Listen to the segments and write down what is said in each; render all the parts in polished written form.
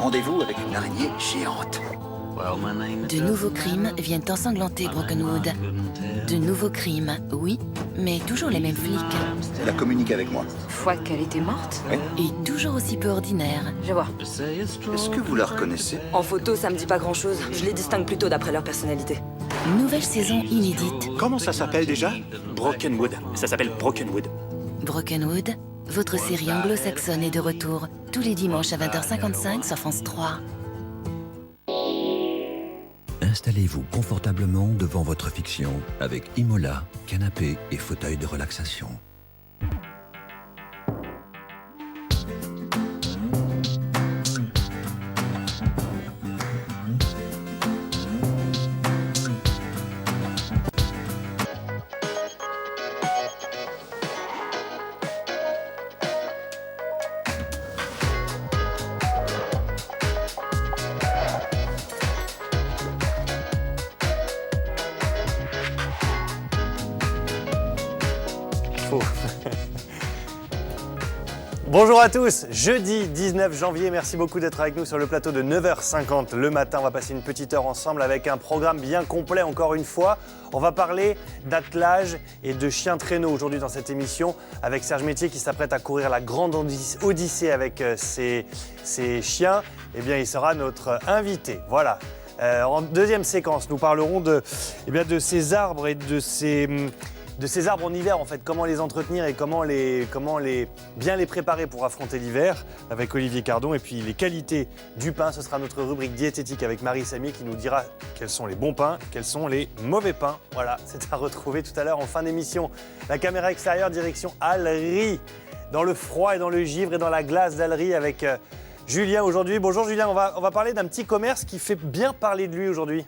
rendez-vous avec une araignée géante. De nouveaux crimes viennent ensanglanter Brokenwood. De nouveaux crimes, oui, mais toujours les mêmes flics. Elle a communiqué avec moi. Fois qu'elle était morte? Et toujours aussi peu ordinaires. Je vois. Est-ce que vous la reconnaissez? En photo, ça me dit pas grand-chose. Je les distingue plutôt d'après leur personnalité. Nouvelle saison inédite. Comment ça s'appelle déjà? Brokenwood. Ça s'appelle Brokenwood. Brokenwood, votre série anglo-saxonne est de retour tous les dimanches à 20h55 sur France 3. Installez-vous confortablement devant votre fiction avec Imola, canapé et fauteuil de relaxation. Bonjour à tous, jeudi 19 janvier, merci beaucoup d'être avec nous sur le plateau de 9h50 le matin. On va passer une petite heure ensemble avec un programme bien complet encore une fois. On va parler d'attelage et de chiens traîneaux aujourd'hui dans cette émission avec Serge Métier qui s'apprête à courir la grande odyssée avec ses chiens. Eh bien, il sera notre invité. Voilà. En deuxième séquence, nous parlerons de ces arbres et de ces arbres en hiver, en fait, comment les entretenir et comment bien les préparer pour affronter l'hiver avec Olivier Cardon. Et puis les qualités du pain, ce sera notre rubrique diététique avec Marie Samy qui nous dira quels sont les bons pains, quels sont les mauvais pains. Voilà, c'est à retrouver tout à l'heure en fin d'émission. La caméra extérieure, direction Allery, dans le froid et dans le givre et dans la glace d'Allery avec Julien aujourd'hui. Bonjour Julien, on va parler d'un petit commerce qui fait bien parler de lui aujourd'hui.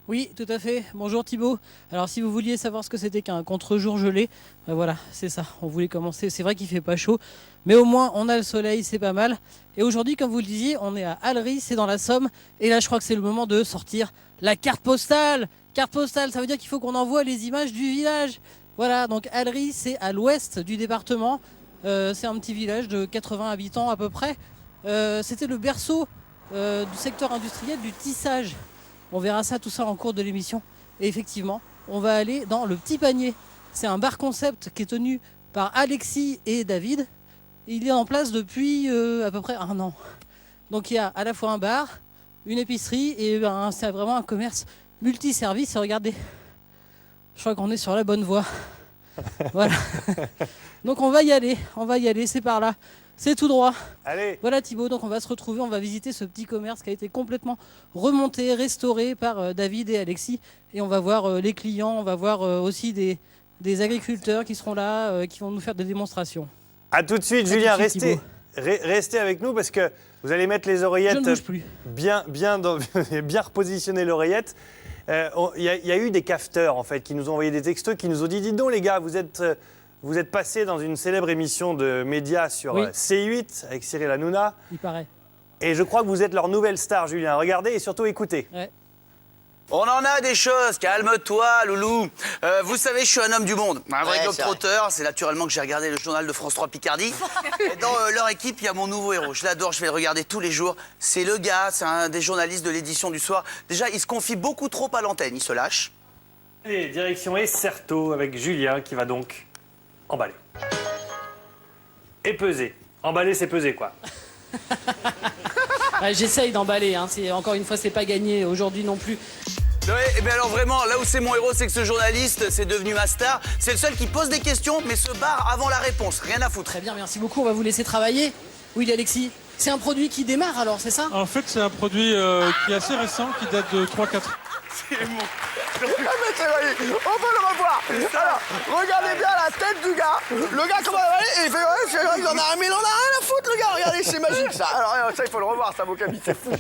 Oui, tout à fait. Bonjour Thibaut. Alors si vous vouliez savoir ce que c'était qu'un contre-jour gelé, voilà, c'est ça. On voulait commencer. C'est vrai qu'il fait pas chaud, mais au moins on a le soleil, c'est pas mal. Et aujourd'hui, comme vous le disiez, on est à Allery, c'est dans la Somme. Et là, je crois que c'est le moment de sortir la carte postale. Carte postale, ça veut dire qu'il faut qu'on envoie les images du village. Voilà, donc Allery, c'est à l'ouest du département. C'est un petit village de 80 habitants à peu près. C'était le berceau du secteur industriel du tissage. On verra ça, tout ça en cours de l'émission. Et effectivement, on va aller dans le Petit Panier. C'est un bar concept qui est tenu par Alexis et David. Il est en place depuis à peu près 1 an. Donc il y a à la fois un bar, une épicerie et c'est vraiment un commerce multiservice. Regardez, je crois qu'on est sur la bonne voie. Voilà. Donc on va y aller, c'est par là. C'est tout droit. Allez. Voilà Thibaut, donc on va se retrouver, on va visiter ce petit commerce qui a été complètement remonté, restauré par David et Alexis. Et on va voir les clients, on va voir aussi des agriculteurs qui seront là, qui vont nous faire des démonstrations. A tout de suite Julien, restez avec nous parce que vous allez mettre les oreillettes. Je ne bouge plus. Bien repositionner l'oreillette. Il y a eu des cafeteurs en fait qui nous ont envoyé des textos, qui nous ont dit dites donc les gars, vous êtes passés dans une célèbre émission de médias sur C8 avec Cyril Hanouna. Il paraît. Et je crois que vous êtes leur nouvelle star, Julien. Regardez et surtout écoutez. Ouais. On en a des choses, calme-toi, loulou. Vous savez, je suis un homme du monde, un vrai globe-trotteur. C'est naturellement que j'ai regardé le journal de France 3 Picardie. Et dans leur équipe, il y a mon nouveau héros. Je l'adore, je vais le regarder tous les jours. C'est le gars, c'est un des journalistes de l'édition du soir. Déjà, il se confie beaucoup trop à l'antenne, il se lâche. Et direction Esserto avec Julien qui va donc emballer. Et peser. Emballer, c'est peser, quoi. J'essaye d'emballer, hein. Encore une fois, c'est pas gagné aujourd'hui non plus. Ouais, et bien alors vraiment, là où c'est mon héros, c'est que ce journaliste, c'est devenu ma star. C'est le seul qui pose des questions, mais se barre avant la réponse. Rien à foutre. Très bien, merci beaucoup. On va vous laisser travailler. Oui, Alexis, c'est un produit qui démarre alors, c'est ça? En fait, c'est un produit qui est assez récent, qui date de 3-4 ans. C'est mon... Ah mais c'est magnifique, on peut le revoir. Alors, regardez bien la tête du gars. Le gars comment il fait il en a un, mais il en a rien à foutre le gars. Regardez, c'est magique ça. Alors ça il faut le revoir, ça mon Camille, c'est fou.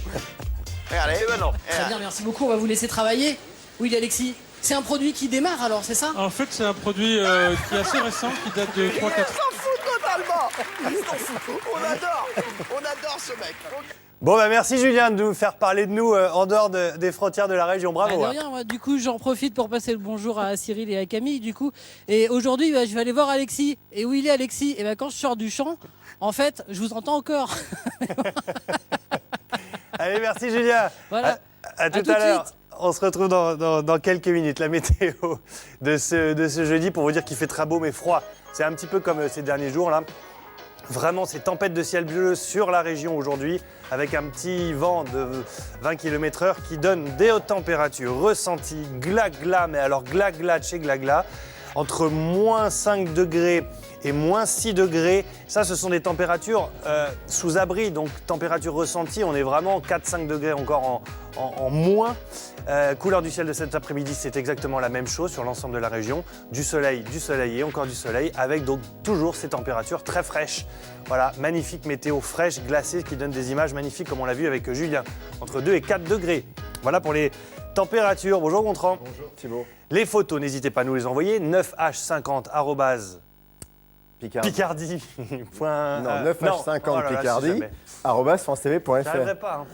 Regardez. Et maintenant. Très bien, merci beaucoup. On va vous laisser travailler. Oui, Alexis, c'est un produit qui démarre alors, c'est ça? En fait, c'est un produit qui est assez récent, qui date de 3-4 ans. Il s'en fout totalement. Il s'en fout. On adore ce mec. Bon, bah merci Julien de nous faire parler de nous en dehors des frontières de la région. Bravo. De rien, moi, du coup, j'en profite pour passer le bonjour à Cyril et à Camille, du coup. Et aujourd'hui, je vais aller voir Alexis. Et où il est, Alexis? Et quand je sors du champ, en fait, je vous entends encore. Allez, merci Julien. Voilà. À tout tout de à l'heure. suite. On se retrouve dans quelques minutes. La météo de ce jeudi pour vous dire qu'il fait très beau mais froid. C'est un petit peu comme ces derniers jours là. Vraiment, c'est tempête de ciel bleu sur la région aujourd'hui, avec un petit vent de 20 km/h qui donne des hautes températures ressenties, gla-gla, mais alors gla-gla de chez gla-gla, entre moins 5 degrés et moins 6 degrés. Ça, ce sont des températures sous abri, donc température ressentie, on est vraiment 4-5 degrés encore en moins. Couleur du ciel de cet après-midi, c'est exactement la même chose sur l'ensemble de la région. Du soleil et encore du soleil, avec donc toujours ces températures très fraîches. Voilà, magnifique météo fraîche, glacée, qui donne des images magnifiques comme on l'a vu avec Julien, entre 2 et 4 degrés. Voilà pour les températures. Bonjour Gontran. Bonjour Thibaut. Les photos, n'hésitez pas à nous les envoyer. 9h50 Picardie. Non, 9h50 Picardie, @francetv.fr. J'arriverai pas. Hein.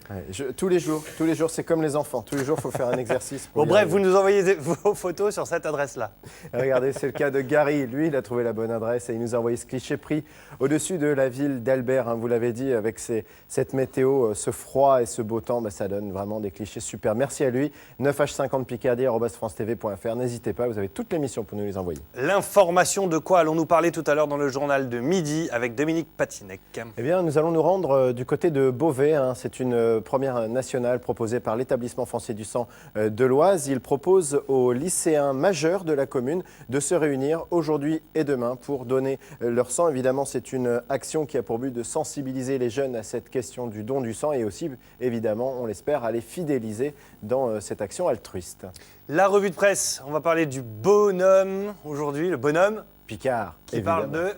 Ouais, tous les jours, c'est comme les enfants. Tous les jours, il faut faire un exercice. Bon, bref, vous nous envoyez vos photos sur cette adresse-là. Regardez, c'est le cas de Gary. Lui, il a trouvé la bonne adresse et il nous a envoyé ce cliché pris au-dessus de la ville d'Albert. Hein, vous l'avez dit, avec cette météo, ce froid et ce beau temps, ça donne vraiment des clichés super. Merci à lui. 9h50 Picardie, @francetv.fr. N'hésitez pas, vous avez toute l'émission pour nous les envoyer. L'information, de quoi allons-nous parler tout à l'heure dans le journal de midi avec Dominique Patinec? Eh bien, nous allons nous rendre du côté de Beauvais. Hein. C'est une première nationale proposée par l'Établissement français du sang de l'Oise. Il propose aux lycéens majeurs de la commune de se réunir aujourd'hui et demain pour donner leur sang. Évidemment, c'est une action qui a pour but de sensibiliser les jeunes à cette question du don du sang et aussi, évidemment, on l'espère, à les fidéliser dans cette action altruiste. La revue de presse, on va parler du bonhomme aujourd'hui, le bonhomme Picard, qui évidemment. parle de...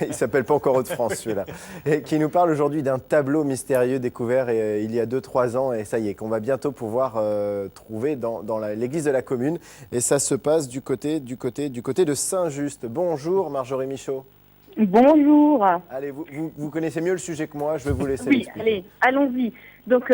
Il ne s'appelle pas encore Hauts-de-France, celui-là. Et qui nous parle aujourd'hui d'un tableau mystérieux découvert il y a 2-3 ans. Et ça y est, qu'on va bientôt pouvoir trouver dans l'église de la commune. Et ça se passe du côté de Saint-Just. Bonjour Marjorie Michaud. Bonjour. Allez, vous connaissez mieux le sujet que moi, je vais vous laisser Oui, l'expliquer. allez, allons-y. Donc,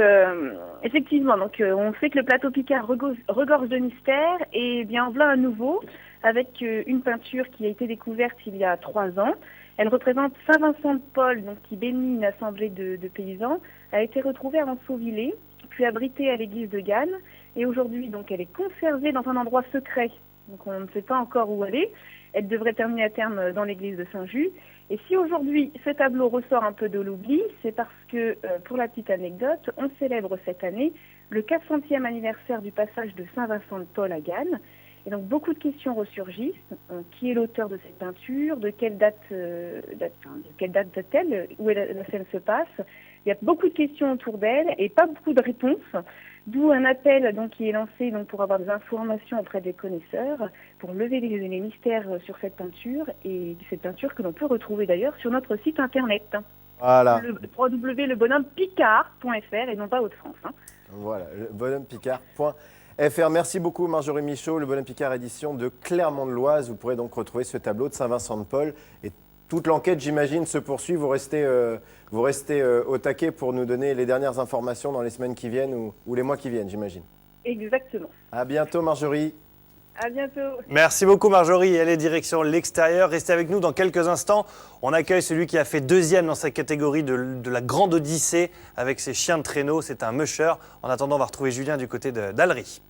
effectivement, on sait que le plateau Picard regorge de mystères. Et bien, en voilà un nouveau, avec une peinture qui a été découverte il y a 3 ans. Elle représente Saint-Vincent de Paul, donc, qui bénit une assemblée de paysans, a été retrouvée à Rançonvillers, puis abritée à l'église de Gannes. Et aujourd'hui, donc, elle est conservée dans un endroit secret. Donc, on ne sait pas encore où elle est. Elle devrait terminer à terme dans l'église de Saint-Just. Et si aujourd'hui, ce tableau ressort un peu de l'oubli, c'est parce que, pour la petite anecdote, on célèbre cette année le 400e anniversaire du passage de Saint-Vincent de Paul à Gannes. Et donc, beaucoup de questions ressurgissent. Qui est l'auteur de cette peinture? De quelle date date-t-elle? Où la scène se passe? Il y a beaucoup de questions autour d'elle et pas beaucoup de réponses. D'où un appel qui est lancé pour avoir des informations auprès des connaisseurs, pour lever les mystères sur cette peinture, et cette peinture que l'on peut retrouver d'ailleurs sur notre site internet. Voilà. www.lebonhommepicard.fr et non pas Hauts-de-France. Voilà, lebonhommepicard.fr. Merci beaucoup Marjorie Michaud. Le Bonhomme Picard édition de Clermont-de-Loise. Vous pourrez donc retrouver ce tableau de Saint-Vincent de Paul. Et toute l'enquête, j'imagine, se poursuit. Vous restez au taquet pour nous donner les dernières informations dans les semaines qui viennent ou les mois qui viennent, j'imagine. Exactement. À bientôt Marjorie. À bientôt. Merci beaucoup Marjorie. Elle est direction l'extérieur. Restez avec nous dans quelques instants. On accueille celui qui a fait 2e dans sa catégorie de la grande odyssée avec ses chiens de traîneau. C'est un musher. En attendant, on va retrouver Julien du côté d'Allery.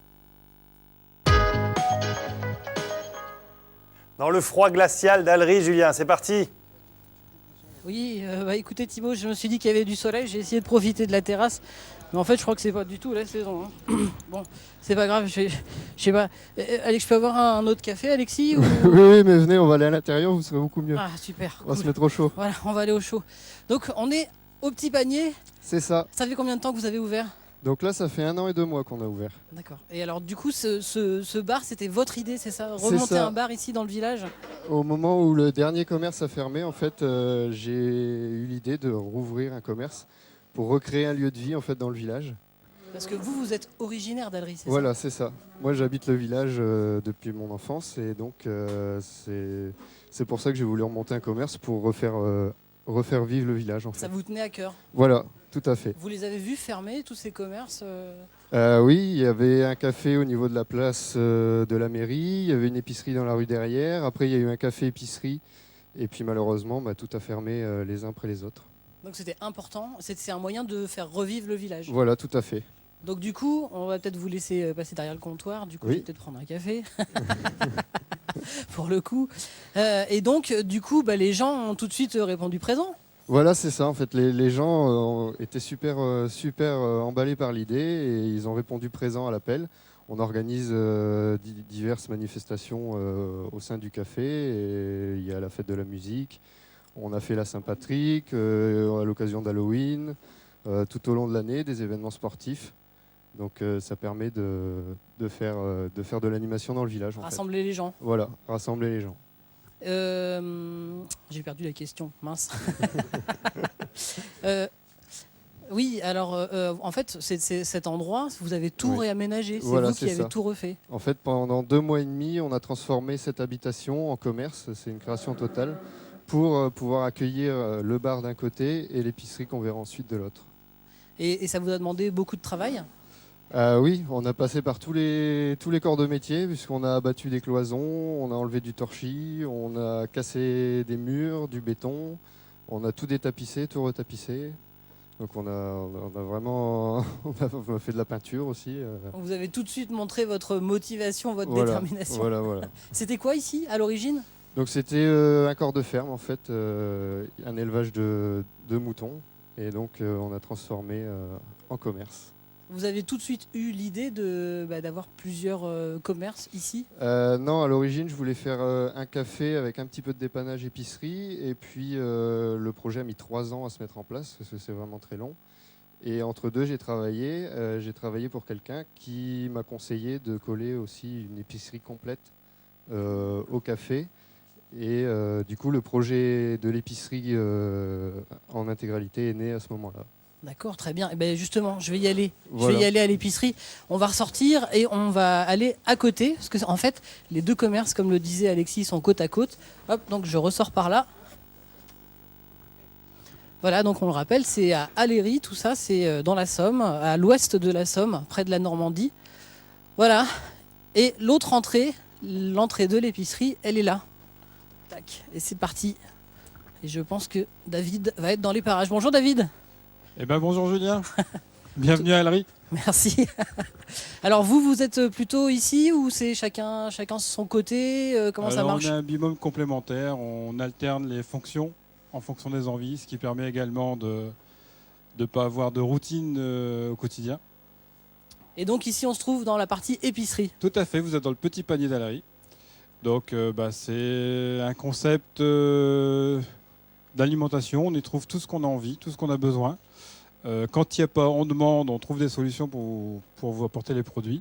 Dans le froid glacial d'Allery, Julien, c'est parti. Oui, écoutez Thibaut, je me suis dit qu'il y avait du soleil, j'ai essayé de profiter de la terrasse. Mais en fait, je crois que c'est pas du tout la saison. Hein. Bon, c'est pas grave, je sais pas. Alex, je peux avoir un autre café, Alexis ou... Oui, mais venez, on va aller à l'intérieur, vous serez beaucoup mieux. Ah, super. On va se mettre au chaud. Voilà, on va aller au chaud. Donc, on est au petit panier. C'est ça. Ça fait combien de temps que vous avez ouvert? Donc là, ça fait 1 an et 2 mois qu'on a ouvert. D'accord. Et alors, du coup, ce bar, c'était votre idée, c'est ça? Remonter un bar ici dans le village? Au moment où le dernier commerce a fermé, en fait, j'ai eu l'idée de rouvrir un commerce pour recréer un lieu de vie en fait dans le village. Parce que vous êtes originaire d'Allery, c'est ça? Voilà, c'est ça. Moi, j'habite le village depuis mon enfance et donc c'est pour ça que j'ai voulu remonter un commerce pour refaire vivre le village. En fait. Ça vous tenait à cœur? Voilà, tout à fait. Vous les avez vus fermer, tous ces commerces Oui, il y avait un café au niveau de la place de la mairie, il y avait une épicerie dans la rue derrière, après il y a eu un café-épicerie et puis malheureusement, tout a fermé les uns après les autres. Donc c'était important, c'est un moyen de faire revivre le village. Voilà, tout à fait. Donc du coup, on va peut-être vous laisser passer derrière le comptoir, du coup Oui. je vais peut-être prendre un café, pour le coup. Et donc du coup, les gens ont tout de suite répondu présent. Voilà, c'est ça. En fait, les gens étaient super emballés par l'idée et ils ont répondu présent à l'appel. On organise diverses manifestations au sein du café. Et il y a la fête de la musique. On a fait la Saint-Patrick à l'occasion d'Halloween. Tout au long de l'année, des événements sportifs. Donc ça permet de faire de l'animation dans le village. Rassembler les gens. Voilà, rassembler les gens. J'ai perdu la question, mince. Oui, alors en fait, c'est cet endroit, vous avez tout réaménagé, c'est voilà, vous qui avez tout refait. En fait, pendant 2 mois et demi, on a transformé cette habitation en commerce, c'est une création totale, pour pouvoir accueillir le bar d'un côté et l'épicerie qu'on verra ensuite de l'autre. Et ça vous a demandé beaucoup de travail? Oui, on a passé par tous les corps de métier, puisqu'on a abattu des cloisons, on a enlevé du torchis, on a cassé des murs, du béton, on a tout détapissé, tout retapissé. Donc on a vraiment on a fait de la peinture aussi. Vous avez tout de suite montré votre motivation, votre détermination. Voilà. C'était quoi ici, à l'origine? Donc c'était un corps de ferme, en fait, un élevage de moutons. Et donc on a transformé en commerce. Vous avez tout de suite eu l'idée d'avoir plusieurs commerces ici? Non, à l'origine, je voulais faire un café avec un petit peu de dépannage épicerie. Et puis, le projet a mis 3 ans à se mettre en place, parce que c'est vraiment très long. Et entre deux, j'ai travaillé pour quelqu'un qui m'a conseillé de coller aussi une épicerie complète au café. Et du coup, le projet de l'épicerie en intégralité est né à ce moment-là. D'accord, très bien. Et ben justement, je vais y aller. Voilà. Je vais y aller à l'épicerie. On va ressortir et on va aller à côté. Parce que en fait, les deux commerces, comme le disait Alexis, sont côte à côte. Hop, donc je ressors par là. Voilà, donc on le rappelle, c'est à Aléry, tout ça, c'est dans la Somme, à l'ouest de la Somme, près de la Normandie. Voilà. Et l'autre entrée, l'entrée de l'épicerie, elle est là. Tac. Et c'est parti. Et je pense que David va être dans les parages. Bonjour David. Eh ben bonjour Julien, bienvenue à Aléry. Merci. Alors vous êtes plutôt ici ou c'est chacun son côté? Comment ça marche? On a un binôme complémentaire, on alterne les fonctions en fonction des envies, ce qui permet également de ne pas avoir de routine au quotidien. Et donc ici on se trouve dans la partie épicerie. Tout à fait, vous êtes dans le petit panier d'Aléry. Donc c'est un concept d'alimentation, on y trouve tout ce qu'on a envie, tout ce qu'on a besoin. Quand il n'y a pas, on demande, on trouve des solutions pour vous apporter les produits.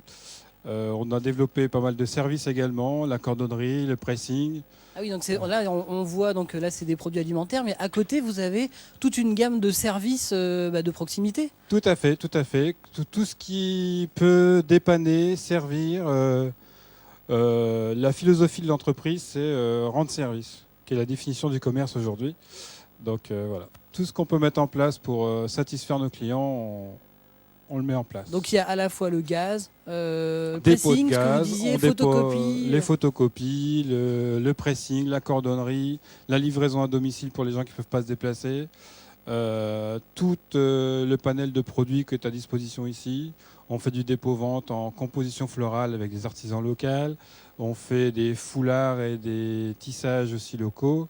On a développé pas mal de services également, la cordonnerie, le pressing. Ah oui, donc là on voit, donc là c'est des produits alimentaires, mais à côté vous avez toute une gamme de services de proximité. Tout à fait, tout à fait. Tout ce qui peut dépanner, servir. La philosophie de l'entreprise, c'est rendre service, qui est la définition du commerce aujourd'hui. Donc voilà, tout ce qu'on peut mettre en place pour satisfaire nos clients, on le met en place. Donc il y a à la fois le gaz, dépôt pressing, de gaz, ce que vous disiez, on dépôt, photocopie. les photocopies, le pressing, la cordonnerie, la livraison à domicile pour les gens qui ne peuvent pas se déplacer, tout le panel de produits qui est à disposition ici. On fait du dépôt-vente en composition florale avec des artisans locaux. On fait des foulards et des tissages aussi locaux.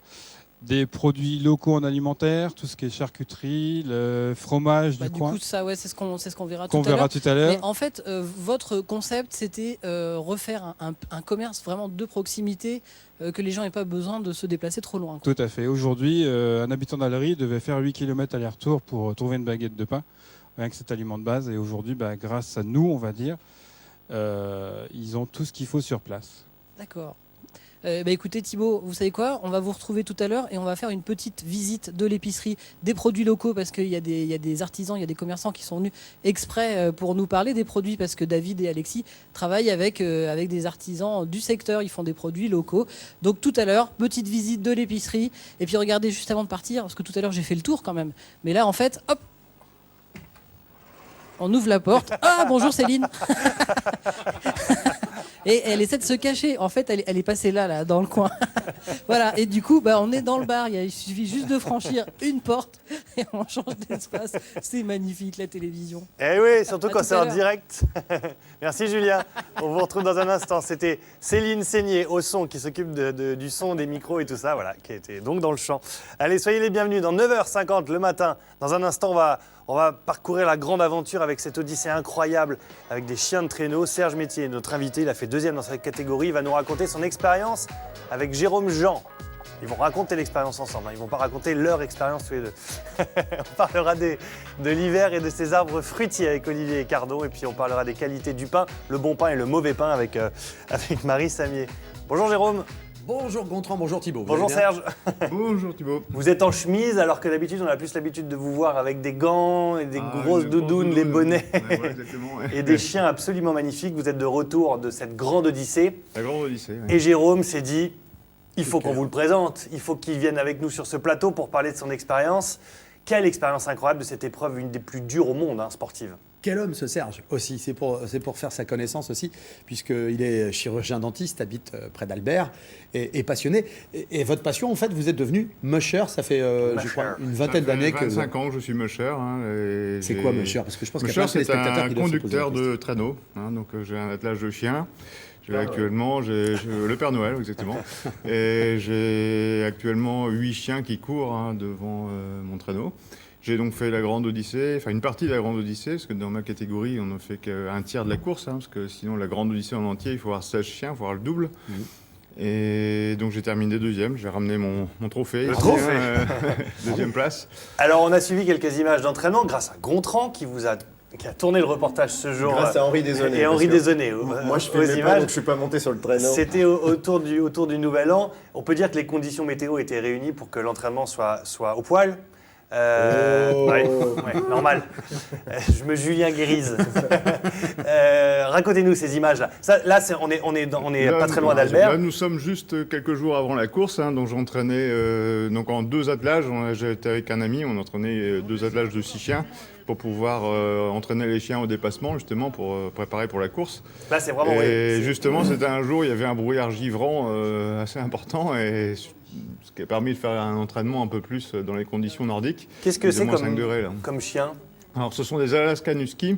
Des produits locaux en alimentaire, tout ce qui est charcuterie, le fromage du coin. Du coup, ça, ouais, c'est ce qu'on verra tout à l'heure. Mais en fait, votre concept, c'était refaire un commerce vraiment de proximité, que les gens n'aient pas besoin de se déplacer trop loin. Tout à fait. Aujourd'hui, un habitant d'Aléry devait faire 8 km aller-retour pour trouver une baguette de pain, avec cet aliment de base. Et aujourd'hui, grâce à nous, on va dire, ils ont tout ce qu'il faut sur place. D'accord. Écoutez Thibaut, vous savez quoi? On va vous retrouver tout à l'heure et on va faire une petite visite de l'épicerie, des produits locaux, parce qu'il y a des artisans, il y a des commerçants qui sont venus exprès pour nous parler des produits, parce que David et Alexis travaillent avec des artisans du secteur, ils font des produits locaux. Donc tout à l'heure, petite visite de l'épicerie. Et puis regardez, juste avant de partir, parce que tout à l'heure j'ai fait le tour quand même, mais là en fait, hop, on ouvre la porte. Ah bonjour Céline. Et elle essaie de se cacher. En fait, elle est passée là, dans le coin. Voilà. Et du coup, on est dans le bar. Il suffit juste de franchir une porte et on change d'espace. C'est magnifique, la télévision. Eh oui, surtout À quand tout c'est à en l'heure. direct. Merci Julien. On vous retrouve dans un instant. C'était Céline Seigné au son qui s'occupe du son, des micros et tout ça, voilà, qui était donc dans le champ. Allez, soyez les bienvenus dans 9h50 le matin. Dans un instant, on va parcourir la grande aventure avec cette odyssée incroyable avec des chiens de traîneau. Serge Métier, notre invité, il a fait 2e dans sa catégorie. Il va nous raconter son expérience avec Jérôme Jean. Ils vont raconter l'expérience ensemble, hein. Ils ne vont pas raconter leur expérience tous les deux. On parlera de l'hiver et de ses arbres fruitiers avec Olivier Cardon. Et puis on parlera des qualités du pain, le bon pain et le mauvais pain avec Marie Samier. Bonjour Jérôme. Bonjour Gontran, bonjour Thibaut. Bonjour Serge. Bonjour Thibaut. Vous êtes en chemise alors que d'habitude on a plus l'habitude de vous voir avec des gants et des grosses doudounes, des bonnets et des chiens absolument magnifiques. Vous êtes de retour de cette grande odyssée. La grande odyssée, oui. Et Jérôme s'est dit, il faut qu'on vous le présente, il faut qu'il vienne avec nous sur ce plateau pour parler de son expérience. Quelle expérience incroyable de cette épreuve, une des plus dures au monde, sportive. Quel homme ce Serge aussi, c'est pour faire sa connaissance aussi, puisqu'il est chirurgien dentiste, habite près d'Albert, et passionné. Et votre passion, en fait, vous êtes devenu musher, ça fait, je crois, une vingtaine d'années que... 25 ans que je suis musher. C'est quoi musher? Parce que je pense qu'il y a musher, plein de c'est téléspectateurs un qui doivent se poser la conducteur question. de traîneau. Donc j'ai un attelage de chien. Actuellement, j'ai le Père Noël, exactement. Et j'ai actuellement 8 chiens qui courent devant mon traîneau. J'ai donc fait la Grande Odyssée, enfin une partie de la Grande Odyssée, parce que dans ma catégorie, on ne fait qu'un tiers de la course, parce que sinon la Grande Odyssée en entier, il faut avoir 16 chiens, il faut avoir le double. Et donc j'ai terminé 2e, j'ai ramené mon trophée. Le trophée. 2e place. Alors on a suivi quelques images d'entraînement grâce à Gontran qui a tourné le reportage ce jour. Grâce à Henri Desaunay. Et Henri Desaunay. Moi, je fais pas, donc je suis pas monté sur le traîneau. C'était autour du Nouvel An. On peut dire que les conditions météo étaient réunies pour que l'entraînement soit au poil. Ouais, normal. Je me Julien Guérise. Racontez-nous ces images-là. Là, on est pas très loin d'Albert. Là, nous sommes juste quelques jours avant la course, donc j'entraînais donc en 2 attelages. J'étais avec un ami, on entraînait 2 attelages de 6 chiens pour pouvoir entraîner les chiens au dépassement, justement, pour préparer pour la course. Là, c'est vraiment... Et justement, c'était un jour, il y avait un brouillard givrant assez important, et ce qui a permis de faire un entraînement un peu plus dans les conditions nordiques. Qu'est-ce que c'est comme chien? Alors, ce sont des Alaskan Husky.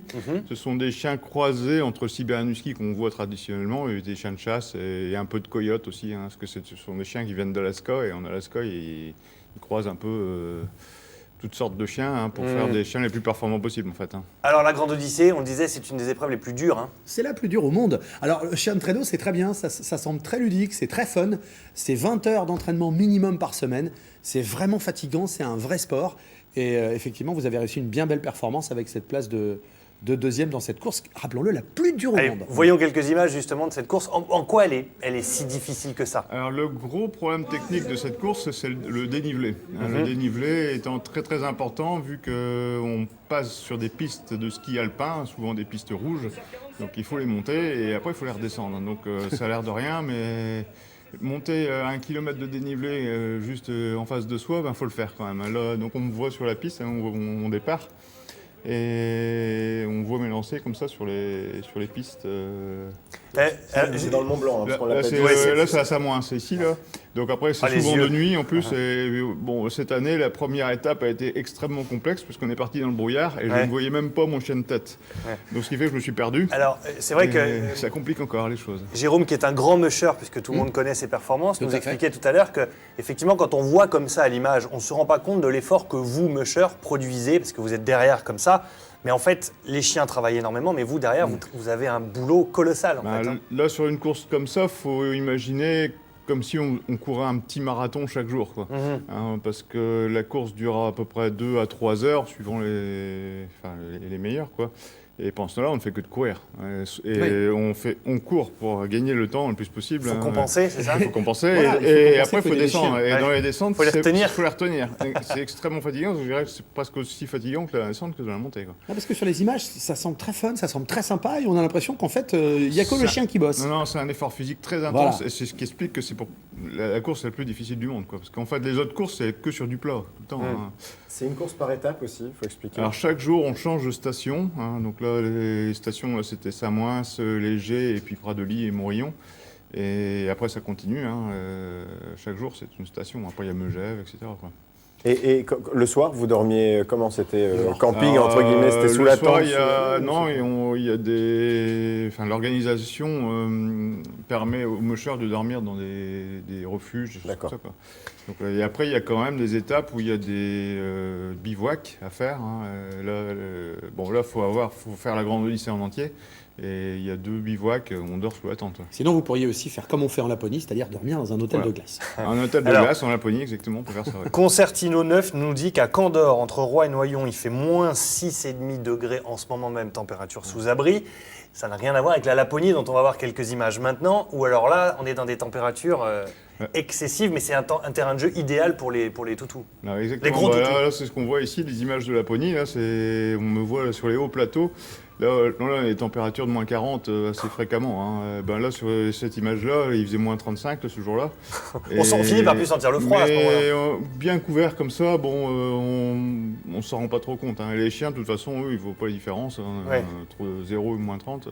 Ce sont des chiens croisés entre Siberian Husky qu'on voit traditionnellement, et des chiens de chasse et un peu de coyote aussi, parce que ce sont des chiens qui viennent d'Alaska, et en Alaska, ils croisent un peu toutes sortes de chiens pour faire des chiens les plus performants possibles, en fait. Alors, la Grande Odyssée, on le disait, c'est une des épreuves les plus dures. C'est la plus dure au monde. Alors, le chien de traîneau, c'est très bien, ça semble très ludique, c'est très fun. C'est 20 heures d'entraînement minimum par semaine. C'est vraiment fatigant, c'est un vrai sport. Et effectivement, vous avez réussi une bien belle performance avec cette place de 2e dans cette course, rappelons-le, la plus dure au monde. Voyons quelques images justement de cette course. En quoi elle est si difficile que ça? Alors le gros problème technique de cette course, c'est le dénivelé. Le dénivelé étant très très important vu qu'on passe sur des pistes de ski alpin, souvent des pistes rouges. Donc il faut les monter et après il faut les redescendre. Donc ça a l'air de rien, mais monter 1 kilomètre de dénivelé juste en face de soi, faut le faire quand même. Là, donc on me voit sur la piste, on voit mon départ. Et on voit m'élancer comme ça sur les pistes. C'est dans le Mont Blanc. Là, c'est à Samoin, c'est ici, là. Donc après, c'est souvent de nuit en plus. Et bon, cette année, la première étape a été extrêmement complexe puisqu'on est parti dans le brouillard et je ne voyais même pas mon chien de tête. Donc ce qui fait que je me suis perdu. Alors, c'est vrai que ça complique encore les choses. Jérôme, qui est un grand musher, puisque tout le monde connaît ses performances, nous expliquait tout à l'heure que, effectivement, quand on voit comme ça à l'image, on ne se rend pas compte de l'effort que vous, musher, produisez, parce que vous êtes derrière comme ça. Mais en fait, les chiens travaillent énormément, mais vous, derrière, vous avez un boulot colossal. Là, sur une course comme ça, il faut imaginer comme si on courait un petit marathon chaque jour, quoi. Parce que la course durera à peu près 2 à 3 heures, suivant les meilleurs, quoi. Et pendant ce temps-là, on ne fait que de courir. Et on court pour gagner le temps le plus possible. Il faut compenser, c'est ça? Il faut compenser. Voilà, et après, il faut descendre. Et dans les descentes, il faut les retenir. C'est extrêmement fatigant. Je dirais que c'est presque aussi fatigant que la descente que de la montée, quoi. Parce que sur les images, ça semble très fun, ça semble très sympa. Et on a l'impression qu'en fait, il n'y a que le chien qui bosse. Non, c'est un effort physique très intense. Voilà. Et c'est ce qui explique que c'est pour la course la plus difficile du monde, quoi. Parce qu'en fait, les autres courses, c'est que sur du plat, tout le temps. C'est une course par étape aussi, il faut expliquer. Alors, chaque jour, on change de station. Donc là, Là, les stations, là, c'était Samoins, Léger, et puis Pradely et Morillon. Et après, ça continue. Chaque jour, c'est une station. Après, il y a Megève, etc. quoi. Et le soir, vous dormiez comment? C'était camping, entre guillemets, c'était sous la tente? Il y a des... Enfin, l'organisation permet aux mûcheurs de dormir dans des refuges, des choses comme ça, quoi. Donc, et après, il y a quand même des étapes où il y a des bivouacs à faire. Là, faut faire la Grande Odyssée en entier. Et il y a 2 bivouacs, on dort sous la tente. Sinon, vous pourriez aussi faire comme on fait en Laponie, c'est-à-dire dormir dans un hôtel de glace. Un hôtel de glace en Laponie, exactement, on peut faire ça. Ouais. Concertino 9 nous dit qu'à Candor, entre Roy et Noyon, il fait moins 6,5 degrés en ce moment même, température sous abri. Ça n'a rien à voir avec la Laponie dont on va voir quelques images maintenant, ou alors là, on est dans des températures excessives, mais c'est un terrain de jeu idéal pour les toutous. Non, exactement. Les gros toutous. Là, c'est ce qu'on voit ici, les images de Laponie. Là, on me voit là, sur les hauts plateaux. Là, on a des températures de moins 40 assez fréquemment. Là, sur cette image-là, il faisait moins 35 ce jour-là. On finit par plus sentir le froid à ce moment-là. Bien couvert comme ça, on ne s'en rend pas trop compte. Les chiens, de toute façon, eux, ils ne voient pas la différence. Entre 0 et moins 30.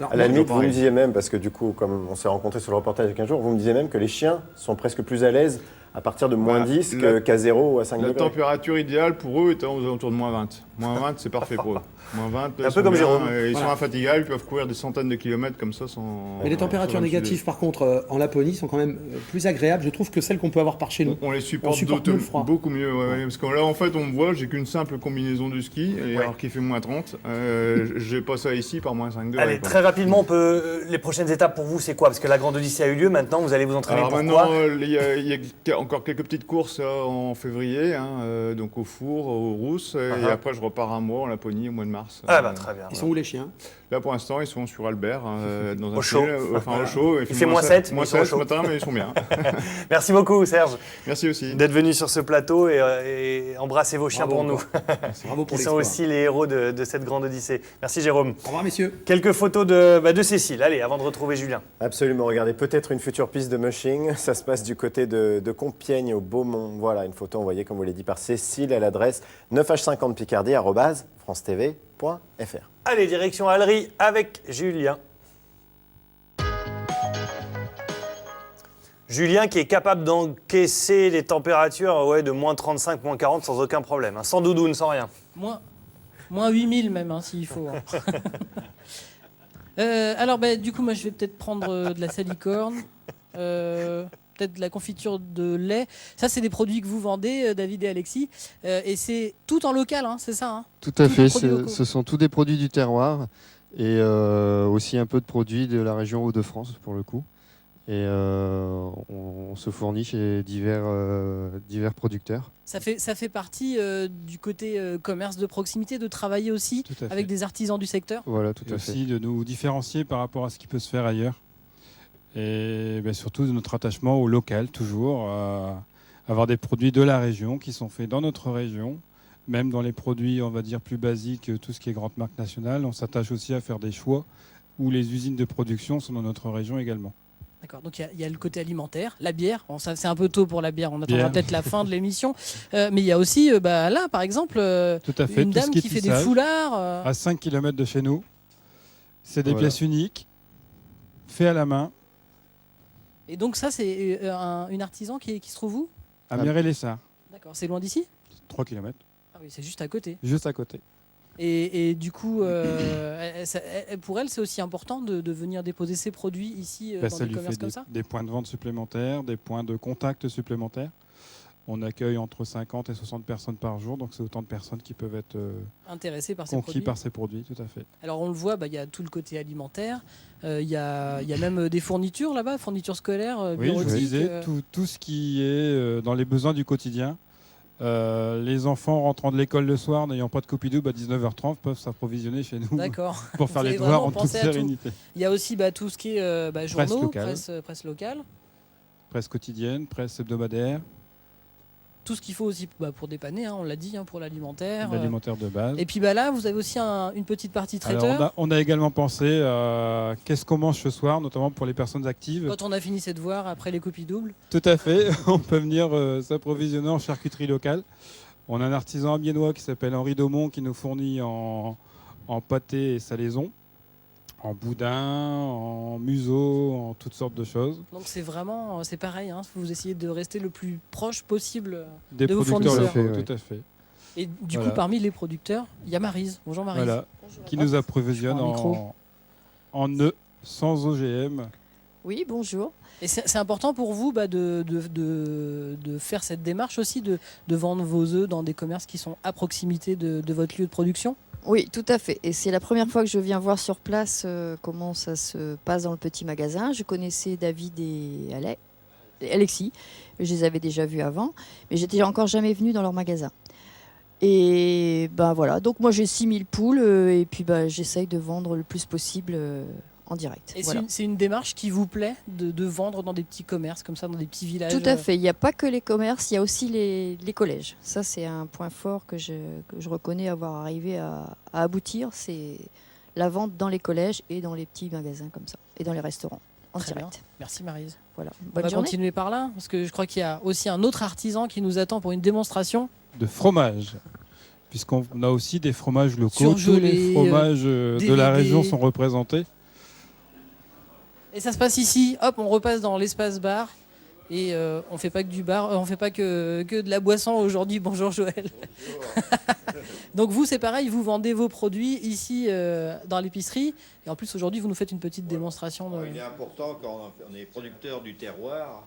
À la limite, vous me disiez même, parce que du coup, comme on s'est rencontrés sur le reportage il y a 15 jours, vous me disiez même que les chiens sont presque plus à l'aise à partir de moins 10 qu'à 0 ou à 5 degrés. La température idéale pour eux est aux alentours de moins 20. Moins 20, c'est parfait pour eux. Moins 20, un peu comme Jérôme. Ils sont infatigables, ils peuvent courir des centaines de kilomètres comme ça sans... Mais les températures négatives, par contre, en Laponie, sont quand même plus agréables, je trouve, que celles qu'on peut avoir par chez nous. On les supporte mieux le froid. Beaucoup mieux, parce que là, en fait, on me voit, j'ai qu'une simple combinaison de ski, alors qu'il fait moins 30. J'ai pas ça ici par moins 5 degrés. Allez, très rapidement, les prochaines étapes pour vous, c'est quoi? Parce que la Grande Odyssée a eu lieu, maintenant, vous allez vous entraîner pour maintenant, quoi? il y a encore quelques petites courses en février, donc au Four, aux Rousses, et après, je repars un mois en Laponie au mois de mars. Ah bah très bien. Ils sont où les chiens? Là pour l'instant ils sont sur Albert, dans un au chaud. Au chaud. Il fait moins 7, moins 7 ce matin, mais ils sont bien. Merci beaucoup Serge. Merci aussi. D'être venu sur ce plateau et embrassez vos chiens pour nous. Bravo pour Ils sont aussi les héros de cette Grande Odyssée. Merci Jérôme. Au revoir messieurs. Quelques photos de Cécile, allez, avant de retrouver Julien. Absolument, regardez, peut-être une future piste de mushing. Ça se passe du côté de Compiègne au Beaumont. Voilà, une photo envoyée, comme vous l'avez dit, par Cécile à l'adresse 9h50picardie@francetv.fr. Allez, direction Allery avec Julien. Julien qui est capable d'encaisser les températures de moins 35, moins 40 sans aucun problème. Sans doudoune, sans rien. Moins 8000 même, s'il faut. Alors, du coup, moi, je vais peut-être prendre de la salicorne. Peut-être de la confiture de lait. Ça, c'est des produits que vous vendez, David et Alexis. Et c'est tout en local, c'est ça? Tout à fait. Ce sont tous des produits du terroir. Et aussi un peu de produits de la région Hauts-de-France, pour le coup. Et on se fournit chez divers producteurs. Ça fait partie du côté commerce de proximité, de travailler aussi avec des artisans du secteur? Voilà, tout à fait. Aussi de nous différencier par rapport à ce qui peut se faire ailleurs. Et surtout de notre attachement au local, toujours, avoir des produits de la région qui sont faits dans notre région. Même dans les produits, on va dire, plus basiques, tout ce qui est grande marque nationale, on s'attache aussi à faire des choix où les usines de production sont dans notre région également. D'accord, donc il y a le côté alimentaire, la bière. Bon, ça c'est un peu tôt pour la bière, on attendra peut-être la fin de l'émission. Mais il y a aussi, là par exemple, tout à fait, une dame qui fait des foulards. À 5 km de chez nous. C'est des pièces uniques, faites à la main. Et donc ça, c'est une artisan qui se trouve où? À Mireille-les-Sarts. D'accord, c'est loin d'ici? 3 km. Ah oui, c'est juste à côté. Juste à côté. Et du coup, pour elle, c'est aussi important de venir déposer ses produits ici dans des commerces comme ça? Des points de vente supplémentaires, des points de contact supplémentaires. On accueille entre 50 et 60 personnes par jour, donc c'est autant de personnes qui peuvent être intéressées par conquis par ces produits, tout à fait. Alors on le voit, il y a tout le côté alimentaire, il y a même des fournitures là-bas, fournitures scolaires, bureautiques. Oui, je disais, tout ce qui est dans les besoins du quotidien. Les enfants rentrant de l'école le soir, n'ayant pas de copie double à 19h30, peuvent s'approvisionner chez nous pour faire les devoirs en toute sérénité. Il y a aussi tout ce qui est journaux, presse locale. Presse quotidienne, presse hebdomadaire. Tout ce qu'il faut aussi pour dépanner, on l'a dit, pour l'alimentaire. L'alimentaire de base. Et puis là, vous avez aussi une petite partie traiteur. Alors, on a également pensé à qu'est-ce qu'on mange ce soir, notamment pour les personnes actives. Quand on a fini ses devoirs, après les copies doubles. Tout à fait, on peut venir s'approvisionner en charcuterie locale. On a un artisan amiénois qui s'appelle Henri Daumont qui nous fournit en en pâté et salaison, en boudin, en museau, en toutes sortes de choses. Donc c'est pareil, hein, vous essayez de rester le plus proche possible Des de vos producteurs fournisseurs. locaux, tout à fait. Et du Voilà. coup, parmi les producteurs, il y a Maryse. Bonjour Maryse. Voilà, Bonjour. qui nous Hop, approvisionne je prends un micro. en œufs sans OGM. Oui, bonjour. Et c'est important pour vous de faire cette démarche aussi, de vendre vos œufs dans des commerces qui sont à proximité de votre lieu de production? Oui, tout à fait. Et c'est la première fois que je viens voir sur place comment ça se passe dans le petit magasin. Je connaissais David et Alexis. Je les avais déjà vus avant, mais j'étais encore jamais venue dans leur magasin. Et ben voilà, donc moi j'ai 6000 poules et puis j'essaye de vendre le plus possible en direct. Et Voilà. c'est une démarche qui vous plaît de vendre dans des petits commerces comme ça, dans des petits villages? Tout à fait. Il n'y a pas que les commerces, il y a aussi les collèges. Ça, c'est un point fort que je reconnais avoir arrivé à aboutir. C'est la vente dans les collèges et dans les petits magasins comme ça, et dans les restaurants, en Très direct. bien. Merci Maryse. Voilà. On Bonne va journée. continuer par là, parce que je crois qu'il y a aussi un autre artisan qui nous attend pour une démonstration. De fromage, puisqu'on a aussi des fromages locaux. Surgelés, tous les fromages de la dérivés. région sont représentés. Et ça se passe ici, hop, on repasse dans l'espace bar. Et on fait pas que du bar, on fait pas que de la boisson aujourd'hui. Bonjour Joël. Donc vous, c'est pareil, vous vendez vos produits ici dans l'épicerie. Et en plus, aujourd'hui, vous nous faites une petite démonstration. Il est important quand on est producteur du terroir.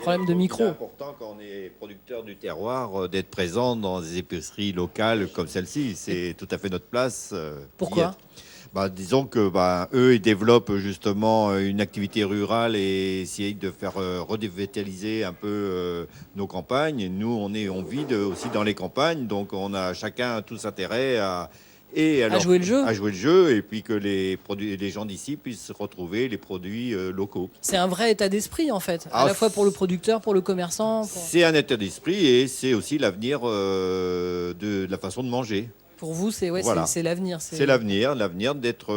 Problème de micro. Il est important quand on est producteur du terroir d'être présent dans des épiceries locales comme celle-ci. C'est tout à fait notre place. Pourquoi ? Disons que eux, ils développent justement une activité rurale et essayent de faire redévitaliser un peu nos campagnes. Nous, on vit aussi dans les campagnes, donc on a chacun tous intérêt à jouer le jeu. À jouer le jeu, et puis que les gens d'ici puissent retrouver les produits locaux. C'est un vrai état d'esprit en fait, à la fois pour le producteur, pour le commerçant. C'est un état d'esprit et c'est aussi l'avenir de la façon de manger. Pour vous, c'est Voilà. c'est l'avenir. C'est l'avenir d'être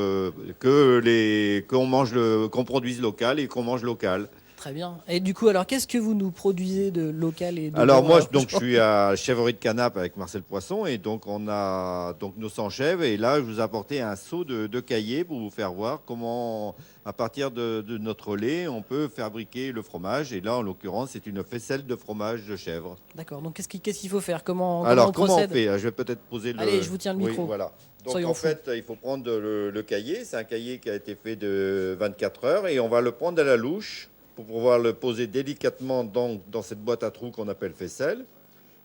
qu'on produise local et qu'on mange local. Très bien. Et du coup, alors qu'est-ce que vous nous produisez de local et de Alors bon, moi, je suis à Chèvrerie de Canap avec Marcel Poisson et donc on a donc nos 100 chèvres et là je vous ai apporté un seau de cahier pour vous faire voir comment à partir de notre lait on peut fabriquer le fromage et là en l'occurrence c'est une faisselle de fromage de chèvre. D'accord. Donc qu'est-ce qu'il faut faire? Comment Alors comment on procède? fait? Je vais peut-être poser le. Allez, je vous tiens le micro. Oui, voilà. Donc Soyons en fous. fait, il faut prendre le cahier. C'est un cahier qui a été fait de 24 heures et on va le prendre à la louche pour pouvoir le poser délicatement dans cette boîte à trous qu'on appelle faisselle.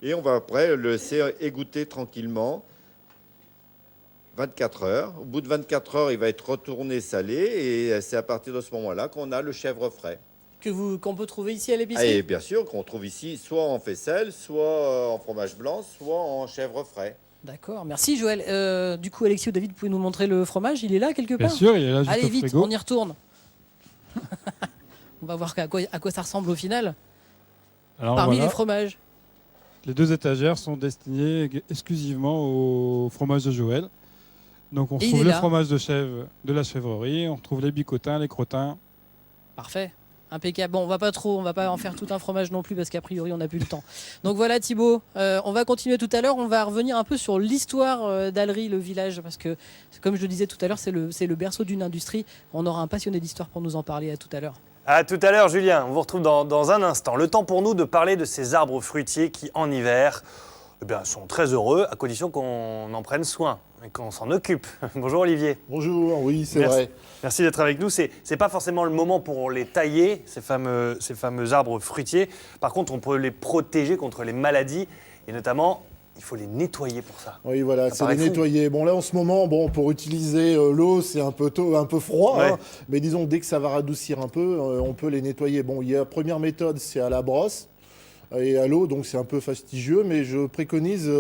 Et on va après le laisser égoutter tranquillement 24 heures. Au bout de 24 heures, il va être retourné salé et c'est à partir de ce moment-là qu'on a le chèvre frais. Qu'on peut trouver ici à l'épicerie? Et bien sûr qu'on trouve ici soit en faisselle, soit en fromage blanc, soit en chèvre frais. D'accord, merci Joël. Du coup, Alexis ou David, vous pouvez nous montrer le fromage? Il est là quelque part? Bien sûr, il est là juste Allez au vite, frigo. on y retourne. On va voir à quoi ça ressemble au final. Alors, Parmi voilà. les fromages. Les deux étagères sont destinées exclusivement au fromage de Joël. Donc on Et il retrouve est le là. fromage de la chèvrerie, on retrouve les bicotins, les crottins. Parfait. Impeccable. Bon, on va pas en faire tout un fromage non plus parce qu'a priori on n'a plus le temps. Donc voilà Thibaut, on va continuer tout à l'heure. On va revenir un peu sur l'histoire d'Allery, le village, parce que comme je le disais tout à l'heure, c'est le berceau d'une industrie. On aura un passionné d'histoire pour nous en parler. À tout à l'heure. À tout à l'heure, Julien. On vous retrouve dans un instant. Le temps pour nous de parler de ces arbres fruitiers qui, en hiver, sont très heureux, à condition qu'on en prenne soin et qu'on s'en occupe. Bonjour Olivier. Bonjour, oui, c'est Merci. vrai. Merci d'être avec nous. C'est pas forcément le moment pour les tailler, ces fameux arbres fruitiers. Par contre, on peut les protéger contre les maladies et notamment, il faut les nettoyer pour ça. Oui, voilà, Ça c'est paraît les fou. nettoyer. Bon, là, en ce moment, pour utiliser l'eau, c'est un peu froid. Ouais. Hein, mais disons, dès que ça va radoucir un peu, on peut les nettoyer. Bon, il y a la première méthode, c'est à la brosse et à l'eau, donc c'est un peu fastidieux. Mais je préconise,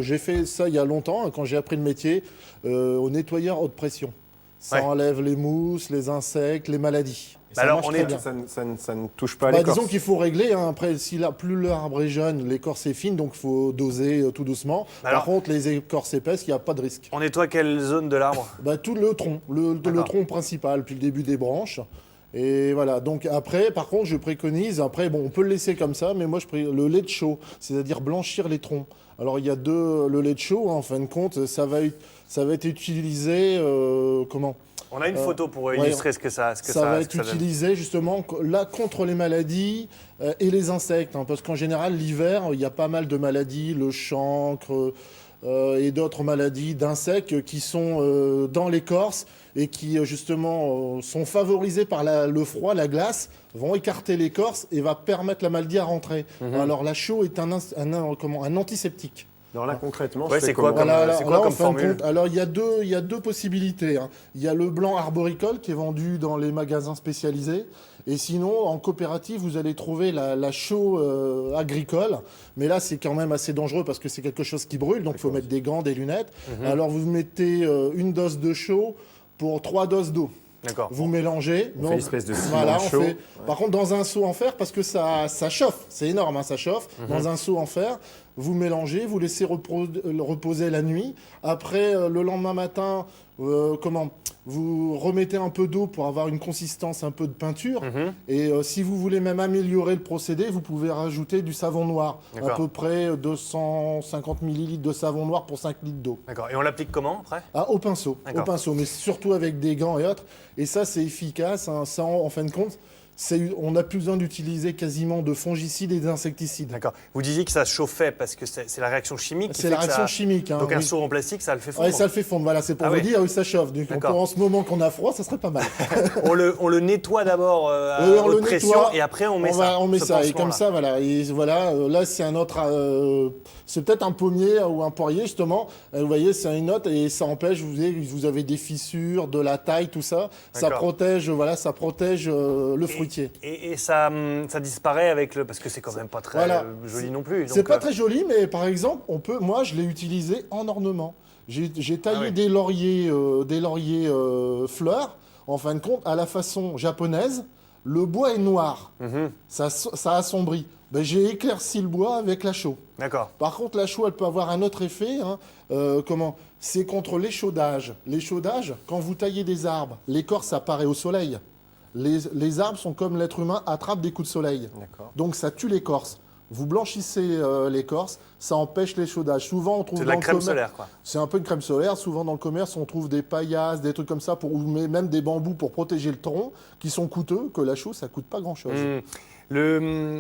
j'ai fait ça il y a longtemps, hein, quand j'ai appris le métier, au nettoyeur haute pression. Ça enlève les mousses, les insectes, les maladies. Et ça marche très bien. Ça ne touche pas Disons l'écorce. qu'il faut régler. Hein. Après, plus l'arbre est jeune, l'écorce est fine, donc il faut doser tout doucement. Par contre, les écorces épaisses, il n'y a pas de risque. On nettoie quelle zone de l'arbre? Tout le tronc, le tronc principal, puis le début des branches. Et voilà, donc après, par contre, je préconise, on peut le laisser comme ça, mais moi, le lait de chaux, c'est-à-dire blanchir les troncs Alors il y a le lait de chaux, hein, en fin de compte, ça va être utilisé, comment On a une photo pour illustrer ce que ça va être utilisé justement là contre les maladies et les insectes, hein, parce qu'en général l'hiver il y a pas mal de maladies, le chancre et d'autres maladies d'insectes qui sont dans l'écorce et qui justement sont favorisés par le froid, la glace, vont écarter l'écorce et va permettre la maladie à rentrer. Alors la chaux est un antiseptique. Alors là, concrètement, c'est quoi comme formule? Alors, il y a deux possibilités, hein. Il y a le blanc arboricole qui est vendu dans les magasins spécialisés. Et sinon, en coopérative, vous allez trouver la chaux agricole. Mais là, c'est quand même assez dangereux parce que c'est quelque chose qui brûle. Donc, il faut mettre des gants, des lunettes. Alors, vous mettez une dose de chaux pour 3 doses d'eau. D'accord. Vous mélangez. On fait une espèce de ciment chaud. Par contre, dans un seau en fer, parce que ça chauffe, c'est énorme, hein, ça chauffe. Dans un seau en fer, vous mélangez, vous laissez reposer la nuit. Après, le lendemain matin, vous remettez un peu d'eau pour avoir une consistance un peu de peinture. Et si vous voulez même améliorer le procédé, vous pouvez rajouter du savon noir. À peu près 250 ml de savon noir pour 5 litres d'eau. D'accord. Et on l'applique comment après? Au pinceau, mais surtout avec des gants et autres. Et ça, c'est efficace. Hein. Ça, en fin de compte, on n'a plus besoin d'utiliser quasiment de fongicides et d'insecticides. D'accord. Vous disiez que ça chauffait parce que c'est la réaction chimique qui fait C'est la réaction chimique. Hein, donc un seau en plastique, ça le fait fondre. Oui, ça le fait fondre. Voilà, c'est pour vous dire, oui, ça chauffe. Donc, en ce moment qu'on a froid, ça serait pas mal. on le nettoie d'abord à haute pression et après on met ça. On met ça. Et comme ça, voilà. Et voilà, là, c'est un autre. C'est peut-être un pommier ou un poirier, justement. Vous voyez, c'est une note et ça empêche, vous avez des fissures, de la taille, tout ça. Ça protège, le fruitier. Et ça disparaît avec parce que c'est quand même pas très joli non plus. C'est pas très joli, mais par exemple, moi, je l'ai utilisé en ornement. J'ai taillé des lauriers fleurs, en fin de compte, à la façon japonaise. Le bois est noir, ça assombrit. J'ai éclairci le bois avec la chaux. D'accord. Par contre, la chaux, elle peut avoir un autre effet. Hein. C'est contre l'échaudage. L'échaudage, quand vous taillez des arbres, l'écorce apparaît au soleil. Les arbres sont comme l'être humain, attrapent des coups de soleil. Donc ça tue l'écorce. Vous blanchissez l'écorce, ça empêche l'échaudage. Souvent, on trouve c'est de la crème solaire, quoi. C'est un peu une crème solaire. Souvent, dans le commerce, on trouve des paillasses, des trucs comme ça, ou même des bambous pour protéger le tronc, qui sont coûteux, que la chaux, ça coûte pas grand-chose. Je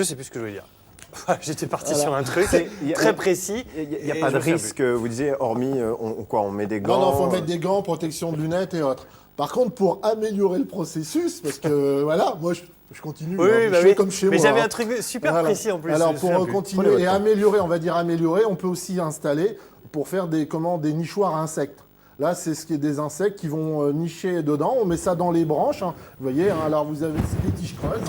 sais plus ce que je voulais dire. J'étais parti sur un truc très précis. Il n'y a pas de risque, vous disiez, hormis, on met des gants? Non, il faut mettre des gants, protection de lunettes et autres. Par contre, pour améliorer le processus, parce que voilà, moi je continue, je fais comme chez moi. Mais j'avais un truc super précis en plus. Alors pour continuer et améliorer, on peut aussi installer pour faire des nichoirs à insectes. Là, c'est ce qui est des insectes qui vont nicher dedans. On met ça dans les branches. Hein. Vous voyez, hein, alors vous avez des tiges creuses.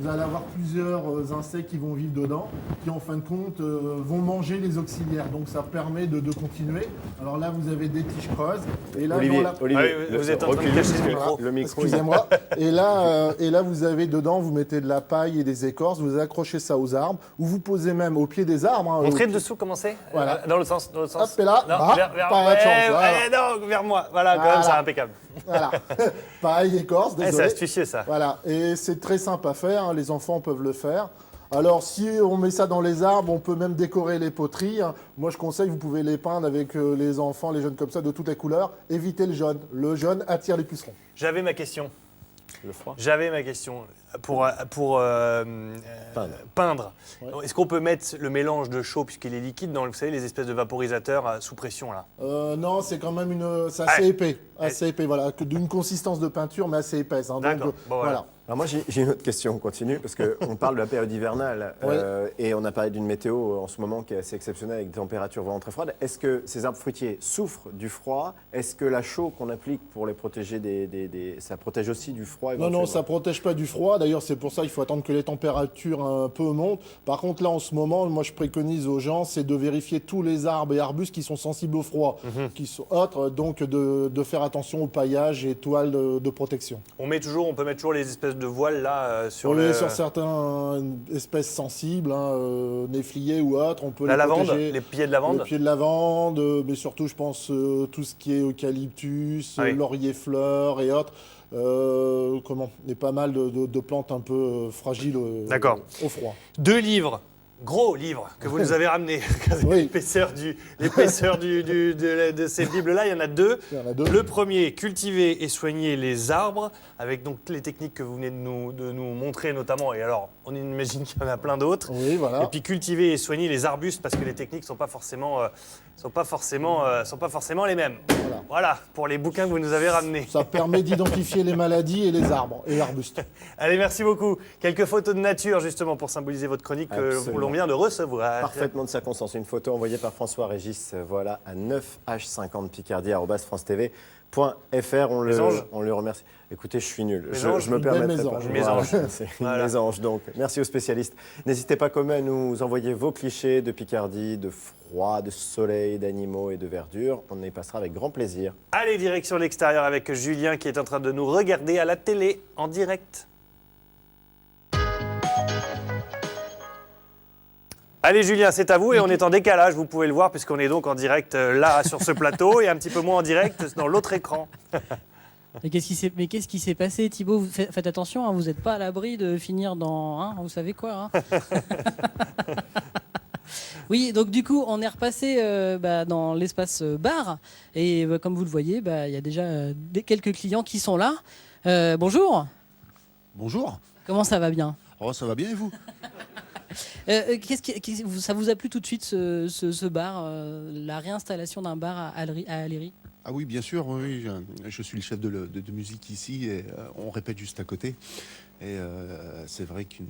Vous allez avoir plusieurs insectes qui vont vivre dedans, qui en fin de compte vont manger les auxiliaires. Donc ça permet de continuer. Alors là, vous avez des tiges creuses. Et là, Olivier, vous êtes en train de cacher le micro. Excusez-moi. et là, vous avez dedans, vous mettez de la paille et des écorces. Vous accrochez ça aux arbres, ou vous posez même au pied des arbres. Hein, montrez dessous comment c'est. Voilà. Dans l'autre sens. Hop, et là, vers moi. Voilà, quand même, c'est impeccable. Voilà. Pareil, écorce, désolé. C'est astucieux, ça. Voilà. Et c'est très simple à faire. Hein. Les enfants peuvent le faire. Alors, si on met ça dans les arbres, on peut même décorer les poteries. Hein. Moi, je conseille, vous pouvez les peindre avec les enfants, les jeunes comme ça, de toutes les couleurs. Évitez le jaune. Le jaune attire les pucerons. J'avais ma question. Le froid. J'avais ma question. Pour peindre. Ouais. Est-ce qu'on peut mettre le mélange de chaux, puisqu'il est liquide, dans, vous savez, les espèces de vaporisateurs sous pression là? Non, c'est quand même c'est assez épais. Assez épais, voilà. D'une consistance de peinture, mais assez épaisse. Hein. D'accord. Bon, voilà. Alors moi j'ai une autre question, on continue, parce qu'on parle de la période hivernale et on a parlé d'une météo en ce moment qui est assez exceptionnelle avec des températures vraiment très froides. Est-ce que ces arbres fruitiers souffrent du froid? Est-ce que la chaux qu'on applique pour les protéger ça protège aussi du froid? Non, ça ne protège pas du froid. D'ailleurs, c'est pour ça qu'il faut attendre que les températures un peu montent. Par contre, là, en ce moment, moi, je préconise aux gens, c'est de vérifier tous les arbres et arbustes qui sont sensibles au froid, qui sont autres, donc de faire attention au paillage et toiles de protection. On peut mettre toujours les espèces de voiles là sur sur certaines espèces sensibles, néfliers ou autres, on peut la les lavande, protéger. les pieds de lavande. Les pieds de lavande, mais surtout, je pense tout ce qui est eucalyptus, laurier fleurs et autres. Et pas mal de plantes un peu fragiles au froid. 2 livres gros livre que vous nous avez ramené. L'épaisseur de ces Bibles-là, il y en a deux. Le premier, cultiver et soigner les arbres, avec donc les techniques que vous venez de nous montrer notamment. Et alors, on imagine qu'il y en a plein d'autres. Oui, voilà. Et puis cultiver et soigner les arbustes, parce que les techniques ne sont pas forcément les mêmes. Voilà, pour les bouquins que vous nous avez ramenés. Ça permet d'identifier les maladies et les arbres et arbustes. Allez, merci beaucoup. Quelques photos de nature, justement, pour symboliser votre chronique que l'on vient de recevoir. Parfaitement de circonstance. Une photo envoyée par François Régis, voilà, à 9h50 Picardie, @francetv.fr. On le remercie. Écoutez, je suis nul. Je me permettrai pas. Mésange, donc. Merci aux spécialistes. N'hésitez pas quand même à nous envoyer vos clichés de Picardie, de froid, de soleil, d'animaux et de verdure. On y passera avec grand plaisir. Allez, direction l'extérieur avec Julien qui est en train de nous regarder à la télé en direct. Allez Julien, c'est à vous et on est en décalage, vous pouvez le voir puisqu'on est donc en direct là sur ce plateau et un petit peu moins en direct dans l'autre écran. Mais qu'est-ce qui s'est passé, Thibaut? Faites attention, hein, vous n'êtes pas à l'abri de finir dans... vous savez quoi, hein. Oui, donc du coup, on est repassé dans l'espace bar. Et comme vous le voyez, il y a déjà quelques clients qui sont là. Bonjour. Bonjour. Comment ça va bien? Oh, ça va bien et vous? Ça vous a plu tout de suite ce bar, la réinstallation d'un bar à Aléry? Ah oui, bien sûr, oui. Je suis le chef de musique ici et on répète juste à côté. Et c'est vrai qu'un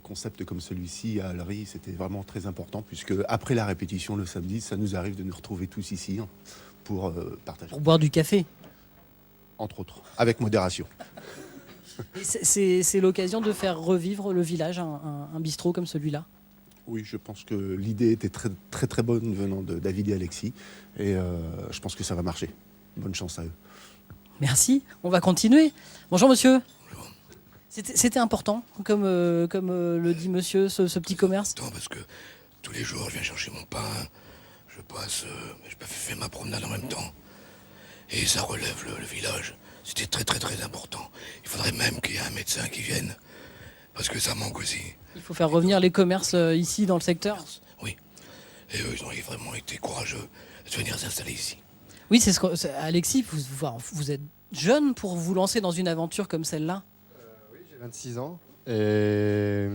concept comme celui-ci à Aléry, c'était vraiment très important puisque après la répétition le samedi, ça nous arrive de nous retrouver tous ici pour partager. Pour boire du café? Entre autres, avec modération. C'est l'occasion de faire revivre le village, un bistrot comme celui-là? Oui, je pense que l'idée était très, très, très bonne venant de David et Alexis. Et je pense que ça va marcher. Bonne chance à eux. Merci. On va continuer. Bonjour, monsieur. Bonjour. C'était important, comme le dit monsieur, ce petit commerce? Non, parce que tous les jours, je viens chercher mon pain. Je passe, je fais ma promenade en même temps. Et ça relève le village. C'était très, très, très important. Il faudrait même qu'il y ait un médecin qui vienne. Parce que ça manque aussi. Il faut faire revenir les commerces ici, dans le secteur? Oui. Et eux, ils ont vraiment été courageux de venir s'installer ici. Oui, Alexis, vous êtes jeune pour vous lancer dans une aventure comme celle-là? Oui, j'ai 26 ans. Mais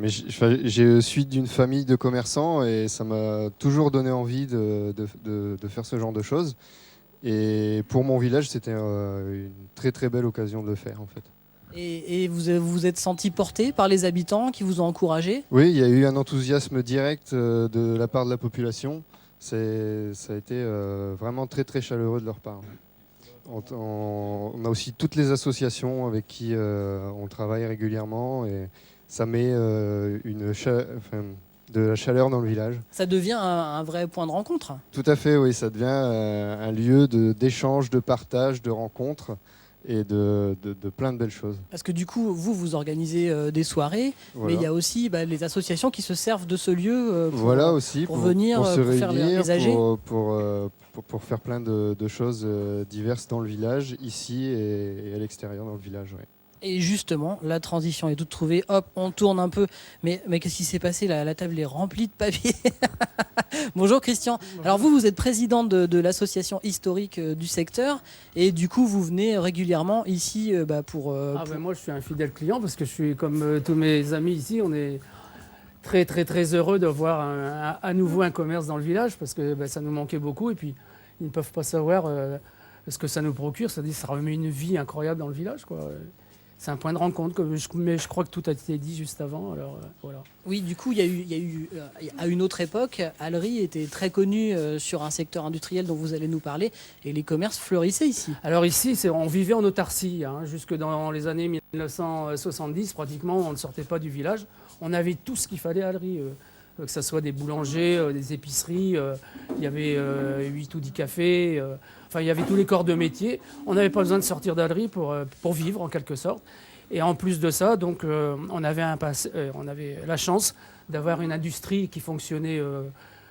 je suis d'une famille de commerçants et ça m'a toujours donné envie de faire ce genre de choses. Et pour mon village, c'était une très très belle occasion de le faire en fait. Et vous vous êtes senti porté par les habitants qui vous ont encouragé? Oui, il y a eu un enthousiasme direct de la part de la population. Ça a été vraiment très très chaleureux de leur part. On a aussi toutes les associations avec qui on travaille régulièrement et ça met de la chaleur dans le village. Ça devient un vrai point de rencontre. Tout à fait, oui, ça devient un lieu d'échange, de partage, de rencontre et de plein de belles choses. Parce que du coup, vous organisez des soirées, voilà. Mais il y a aussi les associations qui se servent de ce lieu pour venir, pour faire les âgés. Pour faire plein de choses diverses dans le village, ici et à l'extérieur dans le village. Ouais. Et justement, la transition est toute trouvée. Hop, on tourne un peu. Mais qu'est-ce qui s'est passé là? La table est remplie de papier. Bonjour Christian. Alors vous êtes président de l'association historique du secteur. Et du coup, vous venez régulièrement ici pour... Moi, je suis un fidèle client parce que je suis comme tous mes amis ici. On est très, très, très heureux de voir à nouveau un commerce dans le village parce que ça nous manquait beaucoup. Et puis, ils ne peuvent pas savoir ce que ça nous procure. Ça remet une vie incroyable dans le village, quoi. C'est un point de rencontre, mais je crois que tout a été dit juste avant. Alors, voilà. Oui, du coup, il y a eu à une autre époque, Aléry était très connu sur un secteur industriel dont vous allez nous parler, et les commerces fleurissaient ici. Alors ici, on vivait en autarcie. Jusque dans les années 1970, pratiquement, on ne sortait pas du village. On avait tout ce qu'il fallait à Aléry. Que ce soit des boulangers, des épiceries, il y avait 8 ou 10 cafés, il y avait tous les corps de métier. On n'avait pas besoin de sortir d'Aléry pour vivre, en quelque sorte. Et en plus de ça, donc, on avait la chance d'avoir une industrie qui fonctionnait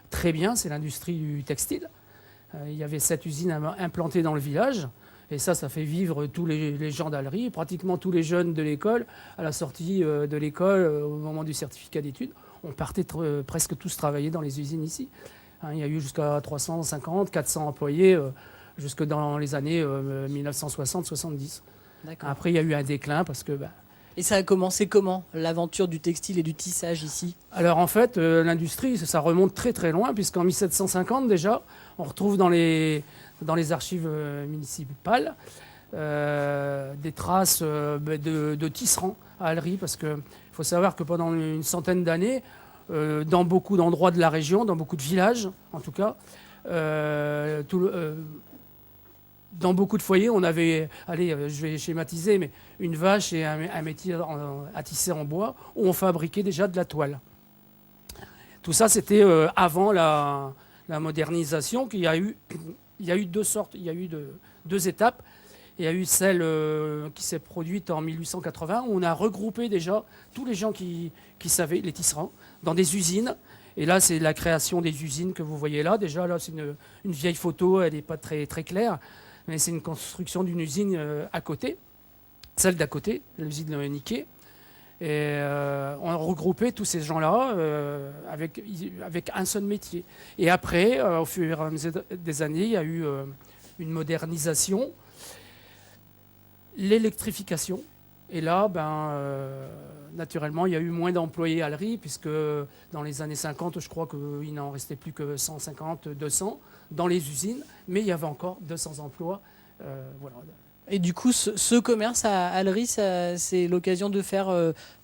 très bien, c'est l'industrie du textile. Il y avait 7 usines implantées dans le village. Et ça fait vivre tous les gens d'Aléry, pratiquement tous les jeunes de l'école, à la sortie de l'école, au moment du certificat d'études. on partait presque tous travailler dans les usines ici. Hein, il y a eu jusqu'à 350, 400 employés jusque dans les années 1960-70. Après, il y a eu un déclin parce que... Et ça a commencé comment, l'aventure du textile et du tissage ici? Alors en fait, l'industrie, ça remonte très très loin, puisqu'en 1750 déjà, on retrouve dans les archives municipales des traces de tisserands à Allery, parce qu'il faut savoir que pendant une centaine d'années, dans beaucoup d'endroits de la région, dans beaucoup de villages en tout cas, dans beaucoup de foyers, on avait, je vais schématiser, mais une vache et un métier à tisser en bois où on fabriquait déjà de la toile. Tout ça, c'était avant la modernisation. Il y a eu deux sortes, il y a eu deux étapes. Il y a eu celle qui s'est produite en 1880 où on a regroupé déjà tous les gens qui savaient, les tisserands, dans des usines. Et là, c'est la création des usines que vous voyez là. Déjà, là, c'est une vieille photo, elle n'est pas très, très claire. Mais c'est une construction d'une usine à côté, celle d'à côté, l'usine Niquet. Et on a regroupé tous ces gens-là avec un seul métier. Et après, au fur et à mesure des années, il y a eu une modernisation, l'électrification. Et là, naturellement, il y a eu moins d'employés à Allery, puisque dans les années 50, je crois qu'il n'en restait plus que 150, 200 dans les usines, mais il y avait encore 200 emplois. Voilà. Et du coup, ce commerce à Allery, c'est l'occasion de faire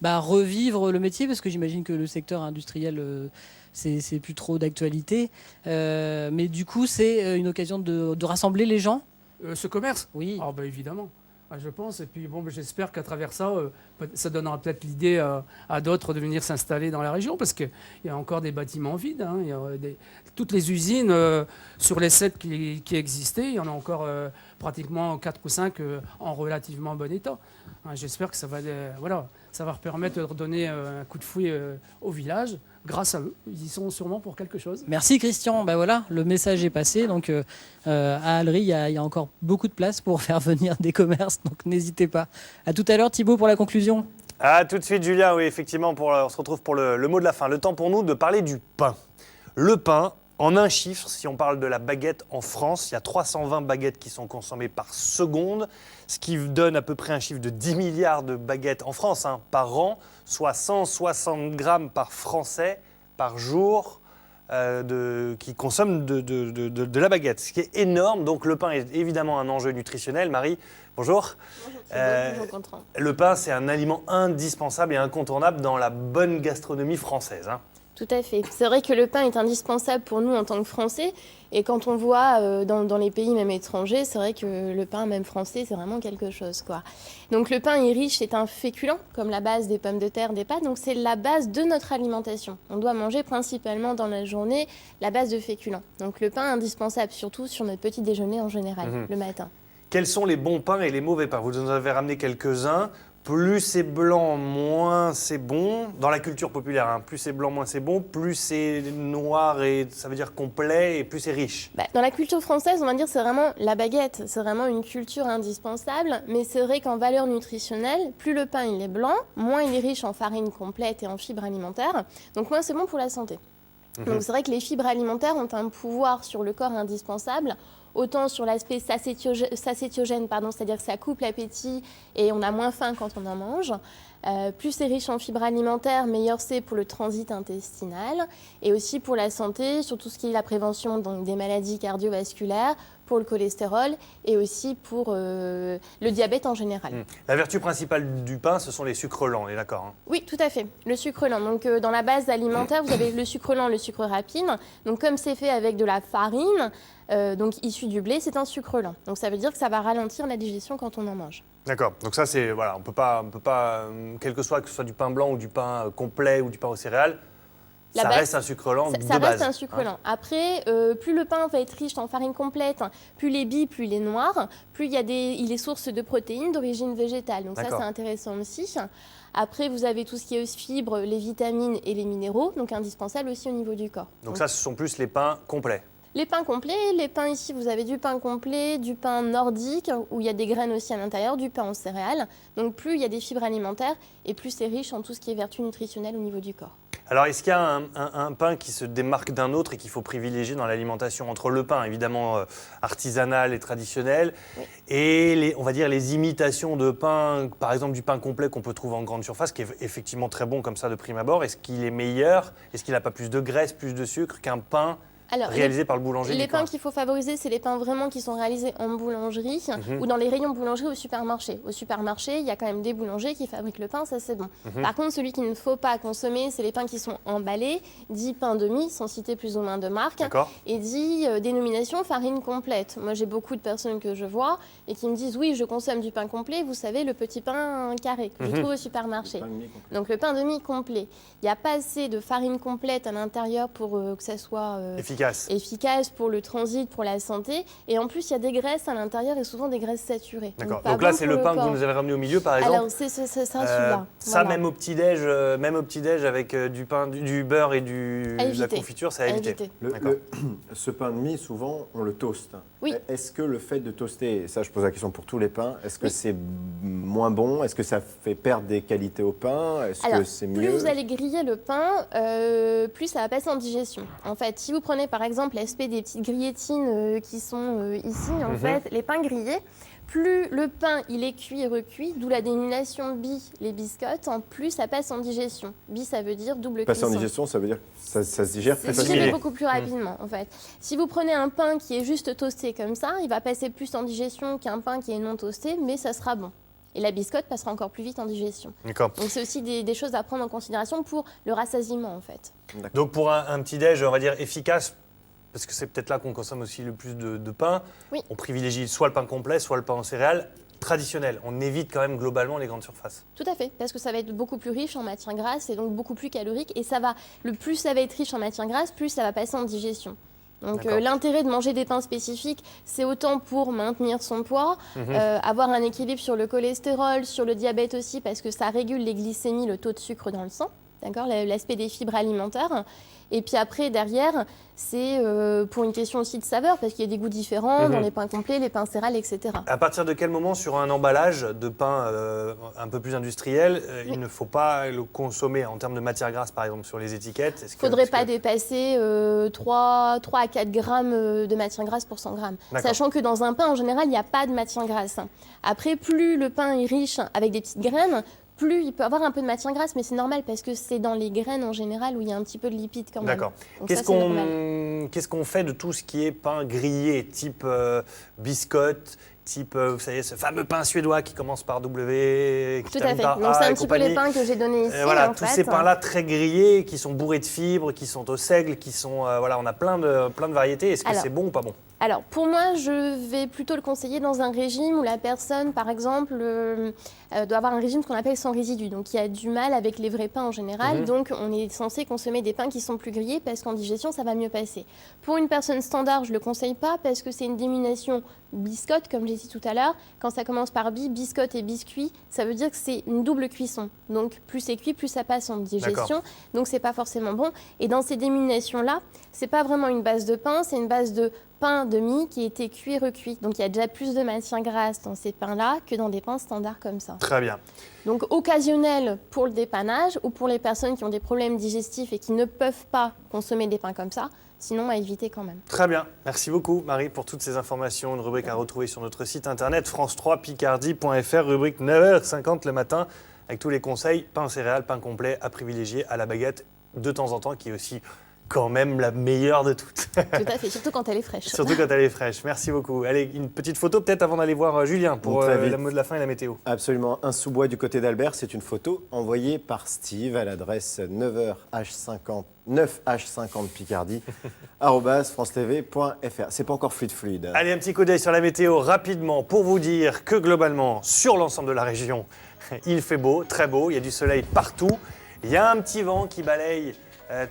revivre le métier, parce que j'imagine que le secteur industriel, c'est plus trop d'actualité. Mais du coup, c'est une occasion de rassembler les gens. Ce commerce? Oui. Ah, évidemment. Je pense, et puis bon, j'espère qu'à travers ça, ça donnera peut-être l'idée à d'autres de venir s'installer dans la région, parce qu'il y a encore des bâtiments vides. Hein, toutes les usines, sur les 7 qui existaient, il y en a encore pratiquement 4 ou 5 en relativement bon état. Hein, j'espère que ça va leur permettre de redonner un coup de fouet au village. Grâce à eux, ils y sont sûrement pour quelque chose. Merci Christian, voilà, le message est passé. Donc à Allery, il y a encore beaucoup de place pour faire venir des commerces, donc n'hésitez pas. À tout à l'heure Thibaut pour la conclusion. À tout de suite Julien, oui effectivement, on se retrouve pour le mot de la fin. Le temps pour nous de parler du pain. Le pain, en un chiffre, si on parle de la baguette en France, il y a 320 baguettes qui sont consommées par seconde, ce qui donne à peu près un chiffre de 10 milliards de baguettes en France par an, soit 160 grammes par Français par jour qui consomment de la baguette, ce qui est énorme. Donc le pain est évidemment un enjeu nutritionnel. Marie, bonjour. Bonjour Gontran. Le pain, c'est un aliment indispensable et incontournable dans la bonne gastronomie française. Tout à fait. C'est vrai que le pain est indispensable pour nous en tant que Français. Et quand on voit dans les pays même étrangers, c'est vrai que le pain même français, c'est vraiment quelque chose, quoi. Donc le pain est riche, c'est un féculent, comme la base des pommes de terre, des pâtes. Donc c'est la base de notre alimentation. On doit manger principalement dans la journée la base de féculents. Donc le pain est indispensable, surtout sur notre petit déjeuner en général, le matin. Quels sont les bons pains et les mauvais pains? Vous nous avez ramené quelques-uns. Plus c'est blanc, moins c'est bon. Dans la culture populaire, plus c'est blanc, moins c'est bon. Plus c'est noir, et ça veut dire complet, et plus c'est riche. Dans la culture française, on va dire c'est vraiment la baguette. C'est vraiment une culture indispensable. Mais c'est vrai qu'en valeur nutritionnelle, plus le pain il est blanc, moins il est riche en farine complète et en fibres alimentaires. Donc moins c'est bon pour la santé. Donc c'est vrai que les fibres alimentaires ont un pouvoir sur le corps indispensable. Autant sur l'aspect satiétiogène, c'est-à-dire que ça coupe l'appétit et on a moins faim quand on en mange. Plus c'est riche en fibres alimentaires, meilleur c'est pour le transit intestinal et aussi pour la santé, sur tout ce qui est la prévention donc des maladies cardiovasculaires, pour le cholestérol et aussi pour le diabète en général. La vertu principale du pain, ce sont les sucres lents, on est d'accord? Oui, tout à fait. Le sucre lent. Donc, dans la base alimentaire, vous avez le sucre lent, le sucre rapide. Donc, comme c'est fait avec de la farine, donc issue du blé, c'est un sucre lent. Donc, ça veut dire que ça va ralentir la digestion quand on en mange. D'accord. Donc ça, c'est on peut pas, quel que ce soit du pain blanc ou du pain complet ou du pain aux céréales. Ça reste un sucre lent de base. Ça reste un sucre lent. Après, plus le pain va être riche en farine complète, plus il est bis, plus il est noir, plus il est source de protéines d'origine végétale. Donc ça, c'est intéressant aussi. Après, vous avez tout ce qui est fibres, les vitamines et les minéraux, donc indispensables aussi au niveau du corps. Donc ça, ce sont plus les pains complets. Les pains complets, les pains ici, vous avez du pain complet, du pain nordique, où il y a des graines aussi à l'intérieur, du pain en céréales. Donc plus il y a des fibres alimentaires et plus c'est riche en tout ce qui est vertu nutritionnelle au niveau du corps. Alors, est-ce qu'il y a un pain qui se démarque d'un autre et qu'il faut privilégier dans l'alimentation entre le pain, évidemment, artisanal et traditionnel, et on va dire les imitations de pain, par exemple du pain complet qu'on peut trouver en grande surface, qui est effectivement très bon comme ça de prime abord. Est-ce qu'il est meilleur? Est-ce qu'il n'a pas plus de graisse, plus de sucre qu'un pain réalisé par le boulanger? Les pains qu'il faut favoriser, c'est les pains vraiment qui sont réalisés en boulangerie ou dans les rayons boulangerie au supermarché. Au supermarché, il y a quand même des boulangers qui fabriquent le pain, ça c'est bon. Par contre, celui qu'il ne faut pas consommer, c'est les pains qui sont emballés, dit pain demi, sans citer plus ou moins de marque, et dit dénomination farine complète. Moi, j'ai beaucoup de personnes que je vois et qui me disent oui, je consomme du pain complet, vous savez, le petit pain carré que je trouve au supermarché. Donc le pain demi complet. Il n'y a pas assez de farine complète à l'intérieur pour que ça soit efficace pour le transit, pour la santé. Et en plus, il y a des graisses à l'intérieur et souvent des graisses saturées. D'accord. Donc là, c'est le pain que vous nous avez ramené au milieu, par exemple. Alors, c'est celui-là. Ça, voilà. même au petit-déj avec du beurre et de la confiture, c'est à éviter. Ce pain de mie, souvent, on le toaste. Oui. Est-ce que le fait de toaster, et ça je pose la question pour tous les pains, est-ce que c'est moins bon? Est-ce que ça fait perdre des qualités au pain? Est-ce que c'est mieux? Plus vous allez griller le pain, plus ça va passer en digestion. En fait, si vous prenez par exemple l'aspect des petites grillettines qui sont ici, en fait, les pains grillés, plus le pain il est cuit et recuit, d'où la dénomination bi, les biscottes, en plus ça passe en digestion. Bi, ça veut dire double cuisson. Passer en digestion, ça veut dire que ça se digère plus facilement. Ça se digère beaucoup plus rapidement, en fait. Si vous prenez un pain qui est juste toasté comme ça, il va passer plus en digestion qu'un pain qui est non toasté, mais ça sera bon. Et la biscotte passera encore plus vite en digestion. D'accord. Donc c'est aussi des choses à prendre en considération pour le rassasiement, en fait. Donc pour un petit-déj, on va dire efficace, parce que c'est peut-être là qu'on consomme aussi le plus de pain, on privilégie soit le pain complet, soit le pain en céréales traditionnel. On évite quand même globalement les grandes surfaces. Tout à fait, parce que ça va être beaucoup plus riche en matières grasses et donc beaucoup plus calorique. Et plus ça va être riche en matières grasses, plus ça va passer en digestion. Donc l'intérêt de manger des pains spécifiques, c'est autant pour maintenir son poids, avoir un équilibre sur le cholestérol, sur le diabète aussi, parce que ça régule les glycémies, le taux de sucre dans le sang, l'aspect des fibres alimentaires. Et puis après, derrière, c'est pour une question aussi de saveur, parce qu'il y a des goûts différents dans les pains complets, les pains céréales, etc. À partir de quel moment, sur un emballage de pain un peu plus industriel, il ne faut pas le consommer en termes de matière grasse, par exemple, sur les étiquettes? Il ne faudrait pas dépasser 3 à 4 grammes de matière grasse pour 100 grammes. Sachant que dans un pain, en général, il n'y a pas de matière grasse. Après, plus le pain est riche avec des petites graines, plus il peut avoir un peu de matière grasse, mais c'est normal parce que c'est dans les graines en général où il y a un petit peu de lipides quand même. D'accord. Qu'est-ce qu'on fait de tout ce qui est pain grillé, type biscotte, type, vous savez, ce fameux pain suédois qui commence par W, qui termine par A. Donc c'est un petit peu les pains que j'ai donnés ici. Voilà, tous ces pains-là très grillés, qui sont bourrés de fibres, qui sont au seigle, qui sont, on a plein de variétés. Est-ce que c'est bon ou pas bon? Alors, pour moi, je vais plutôt le conseiller dans un régime où la personne, par exemple, doit avoir un régime qu'on appelle sans résidu, donc qui a du mal avec les vrais pains en général. Donc, on est censé consommer des pains qui sont plus grillés parce qu'en digestion, ça va mieux passer. Pour une personne standard, je ne le conseille pas parce que c'est une dénomination biscotte, comme j'ai dit tout à l'heure. Quand ça commence par biscotte et biscuit, ça veut dire que c'est une double cuisson. Donc, plus c'est cuit, plus ça passe en digestion. Donc, c'est pas forcément bon. Et dans ces dénominations-là, c'est pas vraiment une base de pain, c'est une base de pain de mie qui a été cuit et recuit. Donc il y a déjà plus de matière grasse dans ces pains-là que dans des pains standards comme ça. Très bien. Donc occasionnel pour le dépannage ou pour les personnes qui ont des problèmes digestifs et qui ne peuvent pas consommer des pains comme ça. Sinon, à éviter quand même. Très bien. Merci beaucoup, Marie, pour toutes ces informations. Une rubrique à retrouver sur notre site internet france3picardie.fr, rubrique 9h50 le matin, avec tous les conseils, pain céréales, pain complet à privilégier à la baguette de temps en temps, qui est aussi quand même la meilleure de toutes. Tout à fait, surtout quand elle est fraîche. Surtout quand elle est fraîche. Merci beaucoup. Allez, une petite photo peut-être avant d'aller voir Julien pour le mot de la fin et la météo. Absolument. Un sous-bois du côté d'Albert, c'est une photo envoyée par Steve à l'adresse 9h50 Picardie @francetv.fr. C'est pas encore fluide. Allez, un petit coup d'œil sur la météo rapidement pour vous dire que globalement, sur l'ensemble de la région, il fait beau, très beau, il y a du soleil partout. Il y a un petit vent qui balaye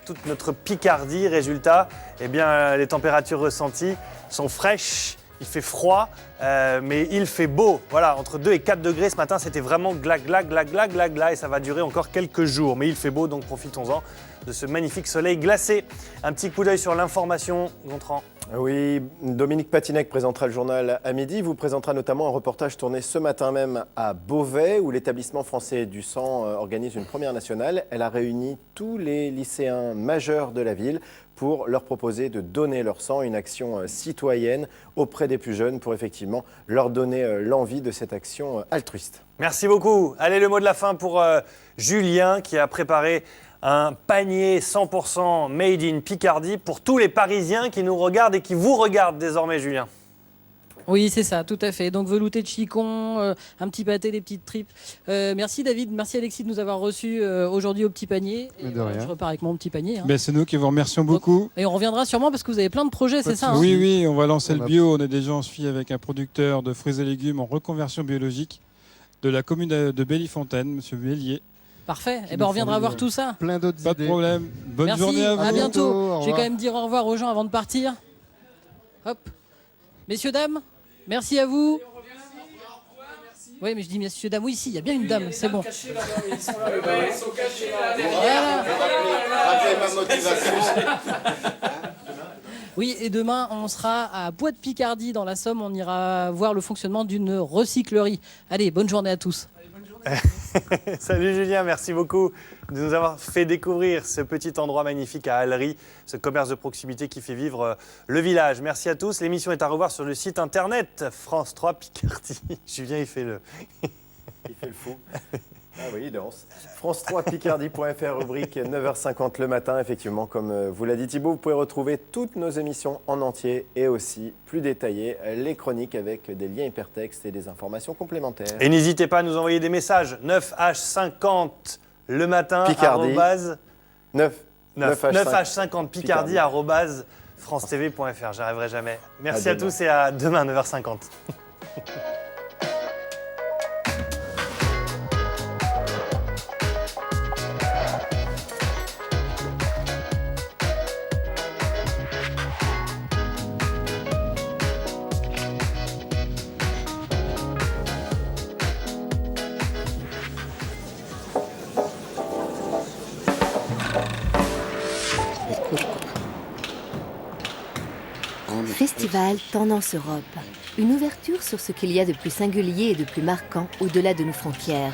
toute notre Picardie. Résultat, les températures ressenties sont fraîches, il fait froid, mais il fait beau. Voilà, entre 2 et 4 degrés ce matin, c'était vraiment gla, et ça va durer encore quelques jours. Mais il fait beau, donc profitons-en. de ce magnifique soleil glacé. Un petit coup d'œil sur l'information, Gontran. Oui, Dominique Patinec présentera le journal à midi. Il vous présentera notamment un reportage tourné ce matin même à Beauvais, où l'établissement français du sang organise une première nationale. Elle a réuni tous les lycéens majeurs de la ville pour leur proposer de donner leur sang, une action citoyenne auprès des plus jeunes pour effectivement leur donner l'envie de cette action altruiste. Merci beaucoup. Allez, le mot de la fin pour Julien qui a préparé un panier 100% made in Picardie pour tous les Parisiens qui nous regardent et qui vous regardent désormais, Julien. Oui, c'est ça, tout à fait. Donc velouté de chicon, un petit pâté, des petites tripes. Merci David, merci Alexis de nous avoir reçus aujourd'hui au petit panier. Et de rien. je repars avec mon petit panier. Ben, c'est nous qui vous remercions beaucoup. Et on reviendra sûrement parce que vous avez plein de projets, c'est ça, hein? Oui, on va lancer le bio. On est déjà en suivi avec un producteur de fruits et légumes en reconversion biologique de la commune de Bellifontaine, Monsieur Bélier. Parfait, et ben on reviendra voir tout ça. Plein d'autres Pas de problème. Bonne Merci, journée à vous. à bientôt. Je vais quand même dire au revoir aux gens avant de partir. Hop. Messieurs, dames, merci à vous. Oui, mais je dis messieurs, dames, oui, si, il y a bien une dame, c'est bon. Ils sont cachés là. Voilà. Ma motivation. Oui, et demain, on sera à Bois de Picardie, dans la Somme. On ira voir le fonctionnement d'une recyclerie. Allez, bonne journée à tous. Salut Julien, merci beaucoup de nous avoir fait découvrir ce petit endroit magnifique à Allery, ce commerce de proximité qui fait vivre le village. Merci à tous. L'émission est à revoir sur le site internet France 3 Picardie. Julien, il fait le fou. Ah oui, il danse. France3Picardie.fr, rubrique 9h50 le matin. Effectivement, comme vous l'a dit Thibaut, vous pouvez retrouver toutes nos émissions en entier et aussi, plus détaillées, les chroniques avec des liens hypertextes et des informations complémentaires. Et n'hésitez pas à nous envoyer des messages. 9h50 le matin, Picardie. 9h50 Picardie, @francetv.fr. J'arriverai jamais. Merci à tous et à demain, 9h50. Festival Tendance Europe. Une ouverture sur ce qu'il y a de plus singulier et de plus marquant au-delà de nos frontières.